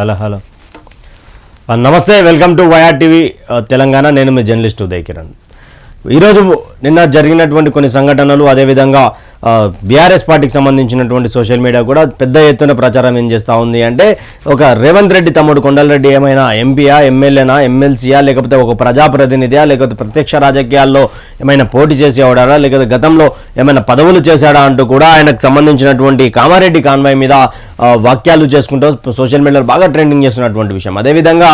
Hello hello నమస్తే, welcome to YR TV Telangana. నేను మీ జర్నలిస్ట్ ఉదయ్ కిరణ్. ఈరోజు నిన్న జరిగినటువంటి కొన్ని సంఘటనలు, అదేవిధంగా బీఆర్ఎస్ పార్టీకి సంబంధించినటువంటి సోషల్ మీడియా కూడా పెద్ద ఎత్తున ప్రచారం ఏం చేస్తూ ఉంది అంటే, ఒక రేవంత్ రెడ్డి తమ్ముడు కొండలరెడ్డి ఏమైనా ఎంపీయా, ఎమ్మెల్యేనా, ఎమ్మెల్సీయా, లేకపోతే ఒక ప్రజాప్రతినిధియా, లేకపోతే ప్రత్యక్ష రాజకీయాల్లో ఏమైనా పోటీ చేసేవాడా, లేకపోతే గతంలో ఏమైనా పదవులు చేశాడా అంటూ కూడా ఆయనకు సంబంధించినటువంటి కామారెడ్డి కాన్వాయ్ మీద వాక్యాలు చేసుకుంటూ సోషల్ మీడియాలో బాగా ట్రెండింగ్ చేస్తున్నటువంటి విషయం. అదేవిధంగా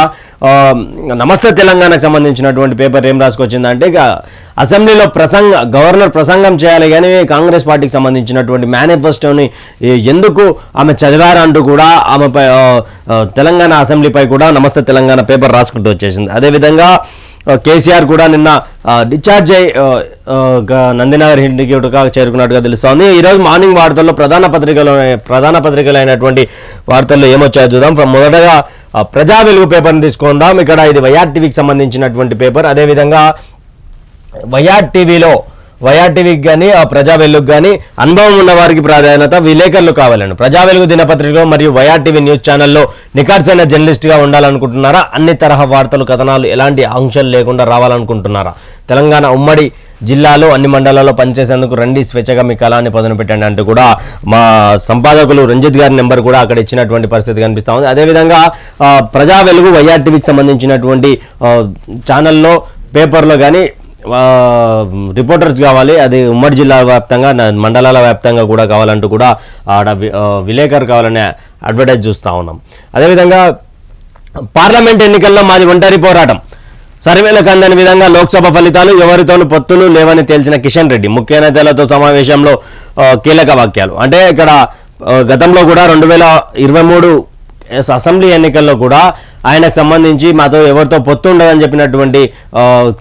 నమస్తే తెలంగాణకు సంబంధించినటువంటి పేపర్ ఏం రాసుకొచ్చిందంటే, అసెంబ్లీలో గవర్నర్ ప్రసంగం చేయాలి కానీ కాంగ్రెస్ పార్టీకి సంబంధించినటువంటి మేనిఫెస్టోని ఎందుకు ఆమె చదివారు అంటూ కూడా ఆమెపై తెలంగాణ అసెంబ్లీపై కూడా నమస్తే తెలంగాణ పేపర్ రాసుకుంటూ వచ్చేసింది. అదేవిధంగా కేసీఆర్ కూడా నిన్న డిశ్చార్జ్ అయ్యి నందినగర్ ఇంటికి చేరుకున్నట్టుగా తెలుస్తోంది. ఈరోజు మార్నింగ్ వార్తల్లో ప్రధాన పత్రికలు అయినటువంటి వార్తల్లో ఏమొచ్చాయో చూద్దాం. మొదటగా ప్రజా వెలుగు పేపర్ని తీసుకుందాం. ఇక్కడ ఇది వైఆర్ టీవీకి సంబంధించినటువంటి పేపర్. అదేవిధంగా వైఆర్ టీవీకి కానీ ప్రజా వెలుగు కానీ అనుభవం ఉన్న వారికి ప్రాధాన్యత, విలేకరులు కావాలని ప్రజా వెలుగు దినపత్రికలో మరియు వైఆర్ టీవీ న్యూస్ ఛానల్లో నిఖార్సైన జర్నలిస్ట్గా ఉండాలనుకుంటున్నారా? అన్ని తరహా వార్తలు, కథనాలు ఎలాంటి ఆంక్షలు లేకుండా రావాలనుకుంటున్నారా? తెలంగాణ ఉమ్మడి జిల్లాలో అన్ని మండలాల్లో పనిచేసేందుకు రండి, స్వేచ్ఛగా మీ కళాన్ని పదును పెట్టండి అంటూ కూడా మా సంపాదకులు రంజిత్ గారి నెంబర్ కూడా అక్కడ ఇచ్చినటువంటి పరిస్థితి కనిపిస్తూ ఉంది. అదేవిధంగా ప్రజా వెలుగు వైఆర్ టీవీకి సంబంధించినటువంటి ఛానల్లో, పేపర్లో కానీ రిపోర్టర్స్ కావాలి, అది ఉమ్మడి జిల్లా వ్యాప్తంగా, మండలాల వ్యాప్తంగా కూడా కావాలంటూ కూడా ఆడ విలేకరు కావాలనే అడ్వర్టైజ్ చూస్తూ ఉన్నాం. అదేవిధంగా పార్లమెంట్ ఎన్నికల్లో మాది ఒంటరి పోరాటం, సర్వేలకు అందని విధంగా లోక్సభ ఫలితాలు, ఎవరితోనూ పొత్తులు లేవని తేల్చిన కిషన్ రెడ్డి, ముఖ్య నేతలతో సమావేశంలో కీలక వాక్యాలు. అంటే ఇక్కడ గతంలో కూడా 2023 అసెంబ్లీ ఎన్నికల్లో కూడా ఆయనకు సంబంధించి మాతో ఎవరితో పొత్తు ఉండదని చెప్పినటువంటి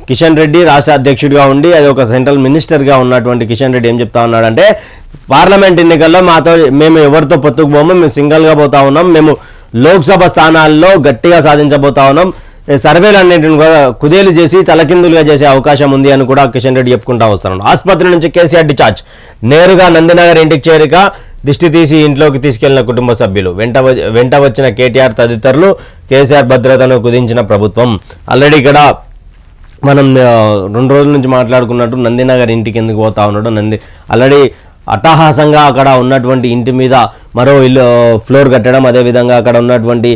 కిషన్ రెడ్డి రాష్ట్ర అధ్యక్షుడిగా ఉండి, అది ఒక సెంట్రల్ మినిస్టర్గా ఉన్నటువంటి కిషన్ రెడ్డి ఏం చెప్తా ఉన్నాడంటే, పార్లమెంట్ ఎన్నికల్లో మేము ఎవరితో పొత్తుకు పోము, మేము సింగిల్గా పోతా ఉన్నాం, మేము లోక్సభ స్థానాల్లో గట్టిగా సాధించబోతా ఉన్నాం, సర్వేలన్నింటిని కూడా కుదేలు చేసి తలకిందులుగా చేసే అవకాశం ఉంది అని కూడా కిషన్ రెడ్డి చెప్పుకుంటా వస్తున్నాడు. ఆసుపత్రి నుంచి కేసీఆర్ డిశ్చార్జ్, నేరుగా నందినగర్ ఇంటికి చేరిక, దిష్టి తీసి ఇంట్లోకి తీసుకెళ్లిన కుటుంబ సభ్యులు, వెంట వచ్చిన కేటీఆర్ తదితరులు, కేసీఆర్ భద్రతను కుదించిన ప్రభుత్వం. ఆల్రెడీ ఇక్కడ మనం 2 రోజుల నుంచి మాట్లాడుకున్నట్టు నందినగర్ ఇంటికి ఎందుకు పోతా ఉన్నాడు, ఆల్రెడీ అట్టహాసంగా అక్కడ ఉన్నటువంటి ఇంటి మీద మరో ఇల్లు ఫ్లోర్ కట్టడం, అదేవిధంగా అక్కడ ఉన్నటువంటి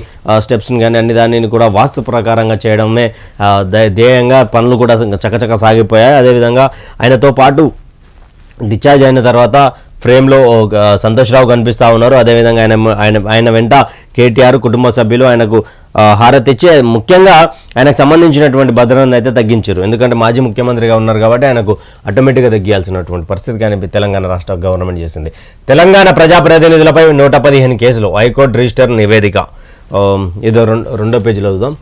స్టెప్స్ని కానీ అన్ని దానిని కూడా వాస్తు ప్రకారంగా చేయడమే ధ్యేయంగా పనులు కూడా చకచక సాగిపోయాయి. అదేవిధంగా ఆయనతో పాటు డిశ్చార్జ్ అయిన తర్వాత ఫ్రేమ్లో సంతోష్ రావు కనిపిస్తూ ఉన్నారు. అదేవిధంగా ఆయన వెంట కేటీఆర్ కుటుంబ సభ్యులు ఆయనకు హారతి ఇచ్చి, ముఖ్యంగా ఆయనకు సంబంధించినటువంటి భద్రతను అయితే తగ్గించారు. ఎందుకంటే మాజీ ముఖ్యమంత్రిగా ఉన్నారు కాబట్టి ఆయనకు ఆటోమేటిక్గా తగ్గియాల్సినటువంటి పరిస్థితి కానీ తెలంగాణ రాష్ట్ర గవర్నమెంట్ చేసింది. తెలంగాణ ప్రజాప్రతినిధులపై 115 కేసులు, హైకోర్టు రిజిస్టర్ నివేదిక. ఇదో రెండో పేజీలో చూద్దాం.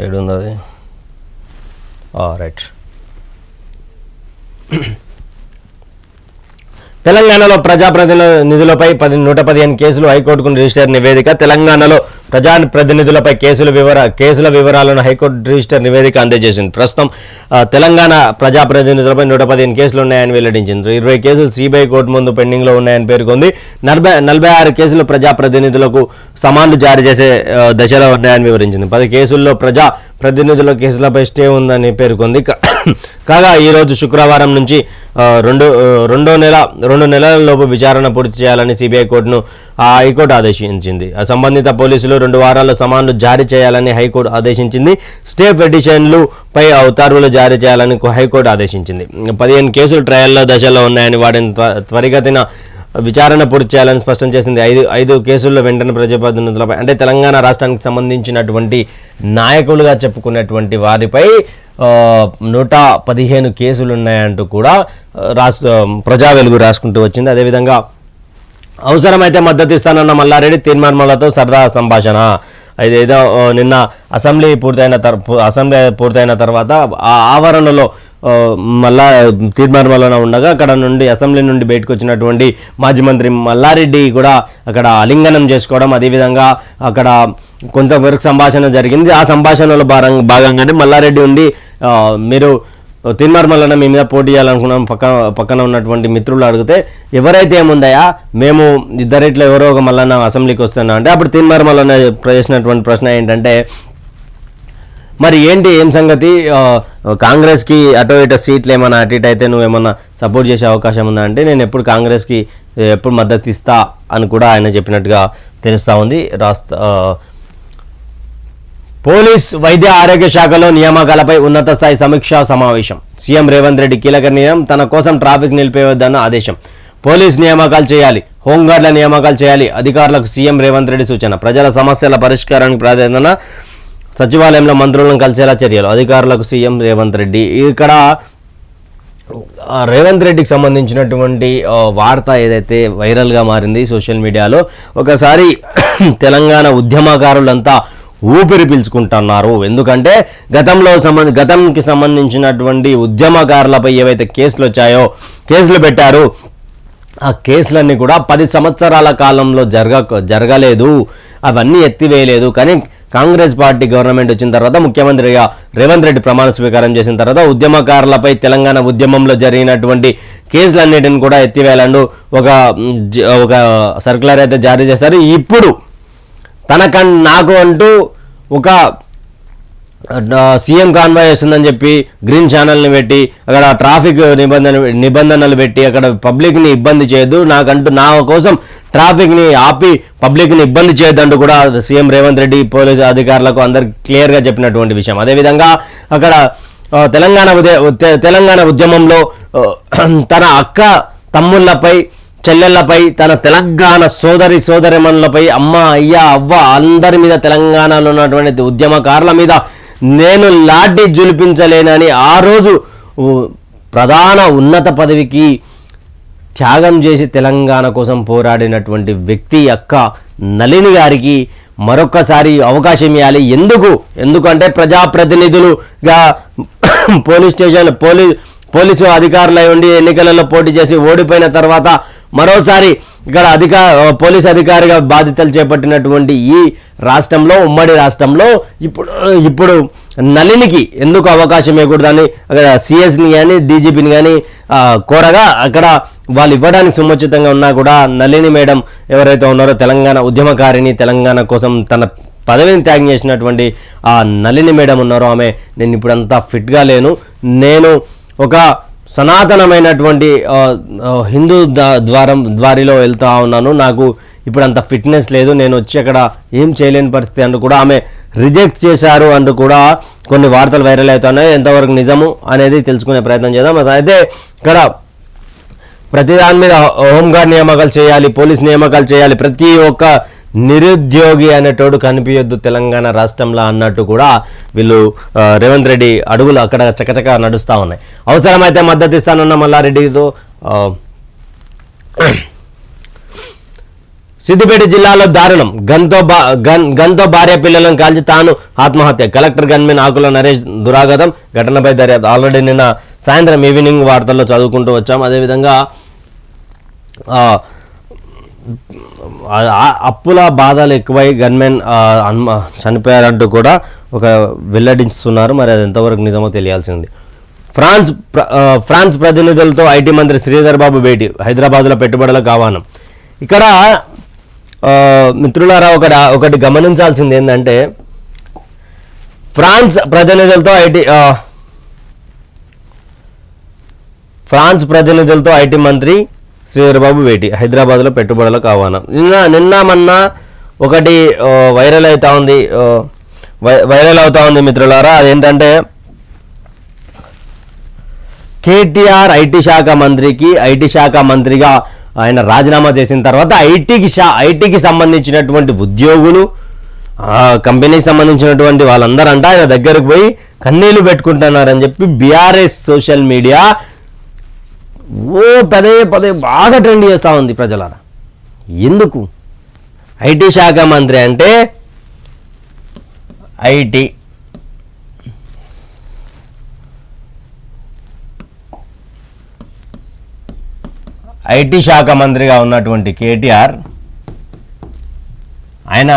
ఏడుంది అది, రైట్. తెలంగాణలో ప్రజాప్రతినిధులపై 115 కేసులు, హైకోర్టుకు రిజిస్టర్ నివేదిక. తెలంగాణలో ప్రజాప్రతినిధులపై కేసుల వివరాలను హైకోర్టు రిజిస్టర్ నివేదిక అందజేసింది. ప్రస్తుతం తెలంగాణ ప్రజాప్రతినిధులపై 115 కేసులు ఉన్నాయని వెల్లడించింది. 20 కేసులు సిబిఐ కోర్టు ముందు పెండింగ్లో ఉన్నాయని పేర్కొంది. 46 కేసులు ప్రజాప్రతినిధులకు సమన్లు జారీ చేసే దశలో ఉన్నాయని వివరించింది. 10 కేసుల్లో ప్రజాప్రతినిధుల కేసులపై స్టే ఉందని పేర్కొంది. కాగా ఈరోజు శుక్రవారం నుంచి 2 నెలలలోపు విచారణ పూర్తి చేయాలని సిబిఐ కోర్టును హైకోర్టు ఆదేశించింది. సంబంధిత పోలీసులు 2 వారాల్లో సమన్లు జారీ చేయాలని హైకోర్టు ఆదేశించింది. స్టే పిటిషన్లు పై ఉత్తర్వులు జారీ చేయాలని హైకోర్టు ఆదేశించింది. 15 కేసులు ట్రయల్లో దశలో ఉన్నాయని వాటిని త్వరితగతిన విచారణ పూర్తి చేయాలని స్పష్టం చేసింది. 5 కేసుల్లో వెంటనే ప్రజాప్రతినిధులపై, అంటే తెలంగాణ రాష్ట్రానికి సంబంధించినటువంటి నాయకులుగా చెప్పుకునేటువంటి వారిపై 115 కేసులు ఉన్నాయంటూ కూడా ప్రజా వెలుగు రాసుకుంటూ వచ్చింది. అదేవిధంగా అవసరమైతే మద్దతు ఇస్తానన్న మల్లారెడ్డి, తీర్మానాలతో సరదా సంభాషణ. ఇదేదో నిన్న అసెంబ్లీ పూర్తయిన తర్వాత ఆ ఆవరణలో మల్లా తీర్మానంలో ఉండగా అక్కడ నుండి అసెంబ్లీ నుండి బయటకు వచ్చినటువంటి మాజీ మంత్రి మల్లారెడ్డి కూడా అక్కడ ఆలింగనం చేసుకోవడం, అదేవిధంగా అక్కడ కొంతవరకు సంభాషణ జరిగింది. ఆ సంభాషణలో భాగంగానే మల్లారెడ్డి ఉండి మీరు తీర్మార్మలన్న మీ మీద పోటీ చేయాలనుకున్నాం పక్కన ఉన్నటువంటి మిత్రులు అడిగితే ఎవరైతే ఏముందయా మేము ఇద్దరిట్లో ఎవరో ఒక మల్లన్న అసెంబ్లీకి వస్తున్నా అంటే అప్పుడు తీర్మార్మలన్న చేసినటువంటి ప్రశ్న ఏంటంటే మరి ఏంటి ఏం సంగతి కాంగ్రెస్కి అటో ఇటో సీట్లు ఏమైనా అటు ఇటు అయితే నువ్వేమన్నా సపోర్ట్ చేసే అవకాశం ఉందా అంటే నేను ఎప్పుడు కాంగ్రెస్కి ఎప్పుడు మద్దతు ఇస్తా అని కూడా ఆయన చెప్పినట్టుగా తెలుస్తూ ఉంది. పోలీస్ వైద్య ఆరోగ్య శాఖలో నియామకాలపై ఉన్నత స్థాయి సమీక్షా సమావేశం. సీఎం రేవంత్ రెడ్డి కీలక నిర్ణయం, తన కోసం ట్రాఫిక్ నిలిపేయవద్దన్న ఆదేశం. పోలీస్ నియామకాలు చేయాలి, హోంగార్డుల నియామకాలు చేయాలి, అధికారులకు సీఎం రేవంత్ రెడ్డి సూచన. ప్రజల సమస్యల పరిష్కారానికి ప్రాధాన్యత, సచివాలయంలో మంత్రులను కలిసేలా చర్యలు, అధికారులకు సీఎం రేవంత్ రెడ్డి. ఇక్కడ రేవంత్ రెడ్డికి సంబంధించినటువంటి వార్త ఏదైతే వైరల్గా మారింది సోషల్ మీడియాలో, ఒకసారి తెలంగాణ ఉద్యమకారులంతా ఊపిరి పీల్చుకుంటున్నారు. ఎందుకంటే గతంకి సంబంధించినటువంటి ఉద్యమకారులపై ఏవైతే కేసులు వచ్చాయో, కేసులు పెట్టారు, ఆ కేసులన్నీ కూడా 10 సంవత్సరాల కాలంలో జరగలేదు, అవన్నీ ఎత్తివేయలేదు. కానీ కాంగ్రెస్ పార్టీ గవర్నమెంట్ వచ్చిన తర్వాత ముఖ్యమంత్రిగా రేవంత్ రెడ్డి ప్రమాణ స్వీకారం చేసిన తర్వాత ఉద్యమకారులపై తెలంగాణ ఉద్యమంలో జరిగినటువంటి కేసులన్నిటిని కూడా ఎత్తివేయాలంటూ ఒక సర్క్యులర్ అయితే జారీ చేశారు. ఇప్పుడు నాకు అంటూ ఒక సీఎం కాన్వాయ్ వస్తుందని చెప్పి గ్రీన్ ఛానల్ని పెట్టి అక్కడ ట్రాఫిక్ నిబంధనలు పెట్టి అక్కడ పబ్లిక్ని ఇబ్బంది చేయొద్దు, నా కోసం ట్రాఫిక్ని ఆపి పబ్లిక్ని ఇబ్బంది చేయొద్దంటూ కూడా సీఎం రేవంత్ రెడ్డి పోలీసు అధికారులకు అందరికి క్లియర్గా చెప్పినటువంటి విషయం. అదేవిధంగా అక్కడ తెలంగాణ ఉద్యమంలో తన అక్క తమ్ముళ్లపై చెల్లెళ్లపై, తన తెలంగాణ సోదరిమణులపై, అమ్మ అయ్య అవ్వ అందరి మీద, తెలంగాణలో ఉన్నటువంటి ఉద్యమకారుల మీద నేను లాఠీ జులిపించలేనని ఆ రోజు ప్రధాన ఉన్నత పదవికి త్యాగం చేసి తెలంగాణ కోసం పోరాడినటువంటి వ్యక్తి అక్క నళిని గారికి మరొక్కసారి అవకాశం ఇవ్వాలి. ఎందుకంటే ప్రజాప్రతినిధులుగా పోలీసు అధికారులై ఉండి ఎన్నికలలో పోటీ చేసి ఓడిపోయిన తర్వాత మరోసారి ఇక్కడ పోలీస్ అధికారిగా బాధ్యతలు చేపట్టినటువంటి ఈ రాష్ట్రంలో, ఉమ్మడి రాష్ట్రంలో ఇప్పుడు నళినికి ఎందుకు అవకాశం ఇవ్వకూడదని అక్కడ సిఎస్ని కానీ డీజీపీని కానీ కోరగా అక్కడ వాళ్ళు ఇవ్వడానికి సుముచితంగా ఉన్నా కూడా నళిని మేడం ఎవరైతే ఉన్నారో తెలంగాణ ఉద్యమకారిని, తెలంగాణ కోసం తన పదవిని త్యాగం చేసినటువంటి ఆ నళిని మేడం ఉన్నారో ఆమె నేను ఇప్పుడంతా ఫిట్గా లేను, నేను ఒక సనాతనమైనటువంటి హిందూ ద్వారిలో వెళ్తూ ఉన్నాను, నాకు ఇప్పుడు అంత ఫిట్నెస్ లేదు, నేను వచ్చి అక్కడ ఏం చేయలేని పరిస్థితి అంటూ కూడా ఆమె రిజెక్ట్ చేశారు అంటూ కూడా కొన్ని వార్తలు వైరల్ అవుతున్నాయి. ఎంతవరకు నిజము అనేది తెలుసుకునే ప్రయత్నం చేద్దాం. అయితే ఇక్కడ ప్రతి దాని మీద హోంగార్డ్ నియామకాలు చేయాలి, పోలీస్ నియామకాలు చేయాలి, ప్రతి ఒక్క నిరుద్యోగి అనేటోడు కనిపించొద్దు తెలంగాణ రాష్ట్రంలో అన్నట్టు కూడా వీళ్ళు రేవంత్ రెడ్డి అడుగులు అక్కడ చకచక నడుస్తూ ఉన్నాయి. అవసరమైతే మద్దతు ఇస్తానన్న మల్లారెడ్డితో సిద్దిపేట జిల్లాలో దారుణం, గన్తో భార్య పిల్లలను కాల్చి తాను ఆత్మహత్య. కలెక్టర్ గన్మెన్ ఆకుల నరేష్ దురాగతం. ఘటనపై దర్యాప్తు. ఆల్రెడీ నిన్న సాయంత్రం ఈవినింగ్ వార్తల్లో చదువుకుంటూ వచ్చాం. అదేవిధంగా అప్పుల బాధలు ఎక్కువై గన్మెన్ చనిపోయారంటూ కూడా ఒక వెల్లడించుతున్నారు. మరి అది ఎంతవరకు నిజమో తెలియాల్సింది. ఫ్రాన్స్ ప్రతినిధులతో ఐటీ మంత్రి శ్రీధర్ బాబు భేటీ. హైదరాబాద్లో పెట్టుబడులకు ఆహ్వానం. ఇక్కడ మిత్రులారా ఒకటి గమనించాల్సింది ఏంటంటే ఫ్రాన్స్ ప్రతినిధులతో ఐటీ మంత్రి శ్రీధర్ బాబు భేటీ. హైదరాబాద్లో పెట్టుబడులకు ఆహ్వానం. నిన్న మొన్న ఒకటి వైరల్ అవుతా ఉంది మిత్రులారా. అదేంటంటే కేటీఆర్ ఐటీ శాఖ మంత్రిగా ఆయన రాజీనామా చేసిన తర్వాత ఐటీకి సంబంధించినటువంటి ఉద్యోగులు, కంపెనీకి సంబంధించినటువంటి వాళ్ళందరంట ఆయన దగ్గరకు పోయి కన్నీళ్లు పెట్టుకుంటున్నారని చెప్పి బీఆర్ఎస్ సోషల్ మీడియా పదే బాగా ట్రెండ్ చేస్తూ ఉంది ప్రజలారా. ఎందుకు? ఐటీ శాఖ మంత్రి అంటే ఐటీ శాఖ మంత్రిగా ఉన్నటువంటి కేటీఆర్ ఆయన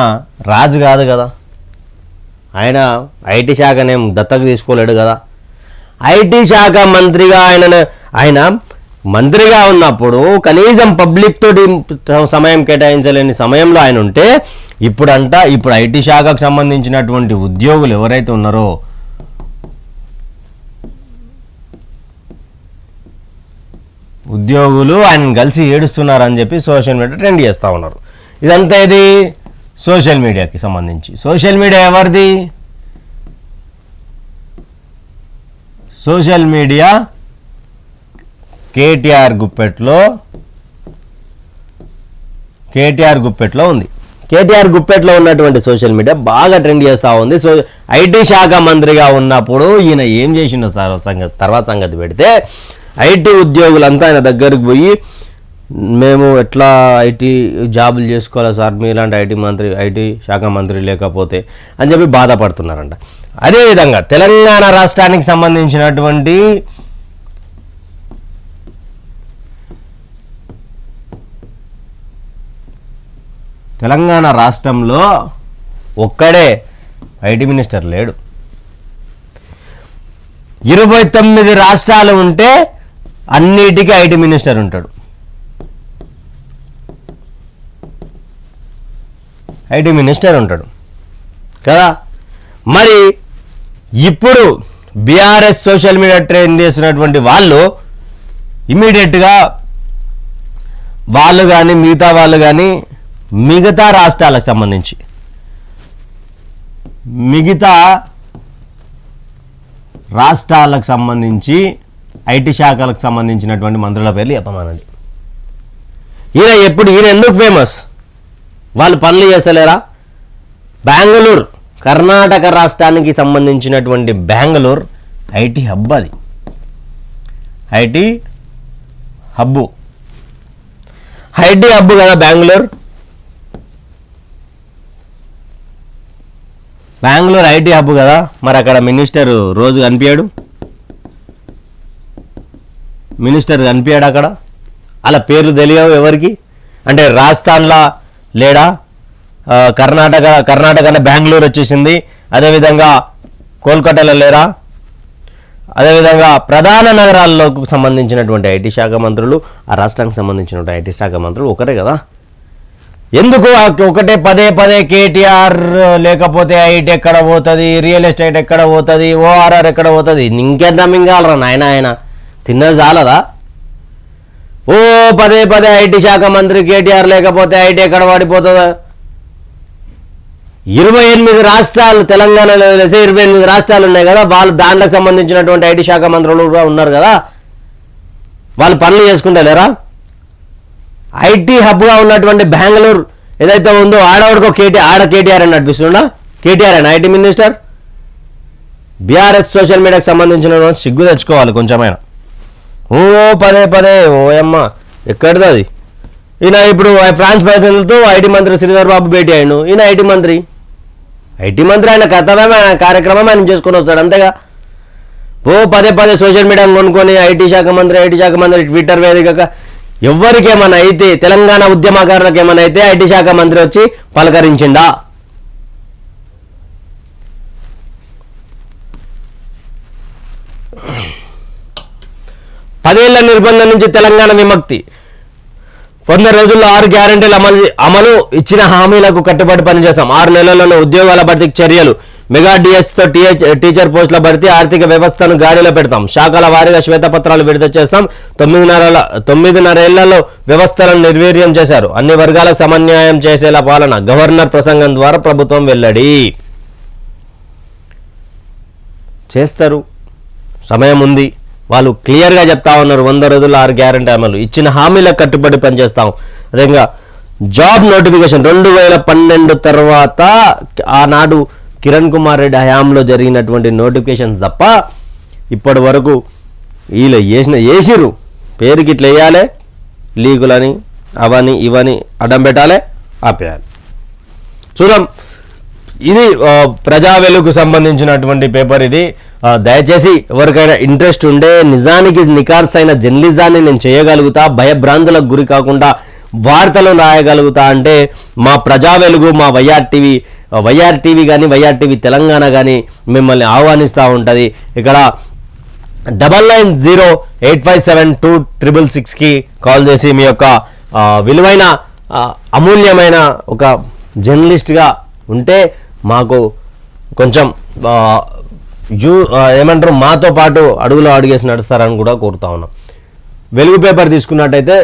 రాజు కాదు కదా, ఆయన ఐటీ శాఖనేం దత్తకు తీసుకోలేడు కదా. ఐటీ శాఖ మంత్రిగా ఆయన మంత్రిగా ఉన్నప్పుడు కనీసం పబ్లిక్ తోటి సమయం కేటాయించలేని సమయంలో ఆయన ఉంటే ఇప్పుడు ఐటీ శాఖకు సంబంధించినటువంటి ఉద్యోగులు ఎవరైతే ఉన్నారో ఉద్యోగులు ఆయన కలిసి ఏడుస్తున్నారని చెప్పి సోషల్ మీడియా ట్రెండ్ చేస్తూ ఉన్నారు. ఇదంతా ఇది సోషల్ మీడియాకి సంబంధించి. సోషల్ మీడియా ఎవరిది? సోషల్ మీడియా కేటీఆర్ గుప్పెట్లో ఉంది. కేటీఆర్ గుప్పెట్లో ఉన్నటువంటి సోషల్ మీడియా బాగా ట్రెండ్ చేస్తూ ఉంది. ఐటీ శాఖ మంత్రిగా ఉన్నప్పుడు ఈయన ఏం చేసిండో తర్వాత సంగతి పెడితే, ఐటీ ఉద్యోగులంతా ఆయన దగ్గరికి పోయి మేము ఎట్లా ఐటీ జాబులు చేసుకోవాలి సార్, మీలాంటి ఐటీ శాఖ మంత్రి లేకపోతే అని చెప్పి బాధపడుతున్నారంట. అదేవిధంగా తెలంగాణ రాష్ట్రానికి సంబంధించినటువంటి తెలంగాణ రాష్ట్రంలో ఒక్కడే ఐటీ మినిస్టర్ లేడు. 29 రాష్ట్రాలు ఉంటే అన్నిటికీ ఐటీ మినిస్టర్ ఉంటాడు. ఐటీ మినిస్టర్ ఉంటాడు కదా. మరి ఇప్పుడు బీఆర్ఎస్ సోషల్ మీడియా ట్రెండ్ చేసినటువంటి వాళ్ళు ఇమ్మీడియట్గా వాళ్ళు కానీ మిగతా వాళ్ళు కానీ మిగతా రాష్ట్రాలకు సంబంధించి ఐటీ శాఖలకు సంబంధించినటువంటి మంత్రుల పేర్లు చెప్పమనండి. ఈయన ఎందుకు ఫేమస్? వాళ్ళు పనులు చేస్తలేరా? బెంగళూరు, కర్ణాటక రాష్ట్రానికి సంబంధించినటువంటి బెంగళూరు ఐటీ హబ్. అది ఐటీ హబ్బు కదా బెంగళూరు ఐటీ హబ్ కదా. మరి అక్కడ మినిస్టర్ రోజు కనిపించాడు అక్కడ. అలా పేర్లు తెలియవు ఎవరికి. అంటే రాజస్థాన్లో లేడా, కర్ణాటక బెంగళూరు వచ్చేసింది. అదేవిధంగా కోల్కతాలో లేరా? అదేవిధంగా ప్రధాన నగరాల్లోకి సంబంధించినటువంటి ఐటీ శాఖ మంత్రులు, ఆ రాష్ట్రానికి సంబంధించినటువంటి ఐటీ శాఖ మంత్రులు ఒకరే కదా. ఎందుకు ఒకటే పదే కేటీఆర్ లేకపోతే ఐటీ ఎక్కడ పోతుంది, రియల్ ఎస్టేట్ ఎక్కడ పోతుంది, ఓఆర్ఆర్ ఎక్కడ పోతుంది? ఇంకెంత మింగాలరా నాయన, ఆయన తిన్నది చాలదా? ఓ పదే ఐటీ శాఖ మంత్రి కేటీఆర్ లేకపోతే ఐటీ ఎక్కడ పడిపోతుందా? 28 రాష్ట్రాలు, తెలంగాణలో 28 రాష్ట్రాలు ఉన్నాయి కదా, వాళ్ళు దాంట్లోకి సంబంధించినటువంటి ఐటీ శాఖ మంత్రులు కూడా ఉన్నారు కదా. వాళ్ళు పనులు చేసుకుంటే లేరా? ఐటీ హబ్గా ఉన్నటువంటి బెంగళూరు ఏదైతే ఉందో ఆడవాడికో కేటీఆర్ అని నడిపిస్తుండా? కేటీఆర్ అని ఐటీ మినిస్టర్. బీఆర్ఎస్ సోషల్ మీడియాకి సంబంధించిన సిగ్గు తెచ్చుకోవాలి కొంచెమైనా. ఓ పదే ఓయమ్మ ఎక్కడిది అది? ఈయన ఇప్పుడు ఫ్రాన్స్ ప్రతినిధులతో ఐటీ మంత్రి శ్రీధర్ బాబు భేటీ అయ్యాడు. ఈయన ఐటీ మంత్రి ఆయన కర్తవ్యం, ఆయన కార్యక్రమం ఆయన చేసుకొని వస్తాడు అంతేగా. ఓ పదే సోషల్ మీడియాను కొనుక్కొని ఐటీ శాఖ మంత్రి ట్విట్టర్ వేదికగా ఎవరికేమన్నా అయితే, తెలంగాణ ఉద్యమకారులకు ఏమన్నా అయితే ఐటీ శాఖ మంత్రి వచ్చి పలకరించిండా? పదేళ్ల నిర్బంధం నుంచి తెలంగాణ విముక్తి, 100 రోజుల్లో 6 గ్యారెంటీల అమలు, ఇచ్చిన హామీలకు కట్టుబడి పనిచేస్తాం. 6 నెలల్లోనే ఉద్యోగాల భర్తీకి చర్యలు, మెగా డిఎస్తో టీచర్ పోస్టుల భర్తీ, ఆర్థిక వ్యవస్థను గాడిలో పెడతాం. శాఖల వారీగా శ్వేతపత్రాలు విడుదల చేస్తాం. 9.5 ఏళ్లలో వ్యవస్థలను నిర్వీర్యం చేశారు. అన్ని వర్గాలకు సమన్యాయం చేసేలా పాలన, గవర్నర్ ప్రసంగం ద్వారా ప్రభుత్వం వెల్లడి. చేస్తారు, సమయం ఉంది. వాళ్ళు క్లియర్గా చెప్తా ఉన్నారు 100 రోజుల్లో 6 గ్యారెంటీ అమలు, ఇచ్చిన హామీలకు కట్టుబడి పనిచేస్తాం. అదేవిధంగా జాబ్ నోటిఫికేషన్ 2012 తర్వాత ఆనాడు కిరణ్ కుమార్ రెడ్డి హయాంలో జరిగినటువంటి నోటిఫికేషన్స్ తప్ప ఇప్పటి వరకు వీళ్ళు వేసిర్రు. పేరుకి ఇట్లా వేయాలి, లీగులని అవని ఇవని అడ్డం పెట్టాలి, ఆపేయాలి. చూద్దాం ఇది ప్రజా వెలుగుకు సంబంధించినటువంటి పేపర్ ఇది. దయచేసి ఎవరికైనా ఇంట్రెస్ట్ ఉండే నిజానికి నికార్సైన జర్నలిజాన్ని నేను చేయగలుగుతా, భయభ్రాంతులకు గురి కాకుండా వార్తలు రాయగలుగుతా అంటే మా ప్రజా వెలుగు, మా వైఆర్ టీవీ కానీ వైఆర్ టీవీ తెలంగాణ కానీ మిమ్మల్ని ఆహ్వానిస్తూ ఉంటుంది. ఇక్కడ 9908572666కి కాల్ చేసి మీ యొక్క విలువైన అమూల్యమైన ఒక జర్నలిస్ట్గా ఉంటే మాకు కొంచెం ఏమంటారు మాతో పాటు అడుగులో అడిగేసి నడుస్తారని కూడా కోరుతా ఉన్నాం. వెలుగు పేపర్ తీసుకున్నట్టయితే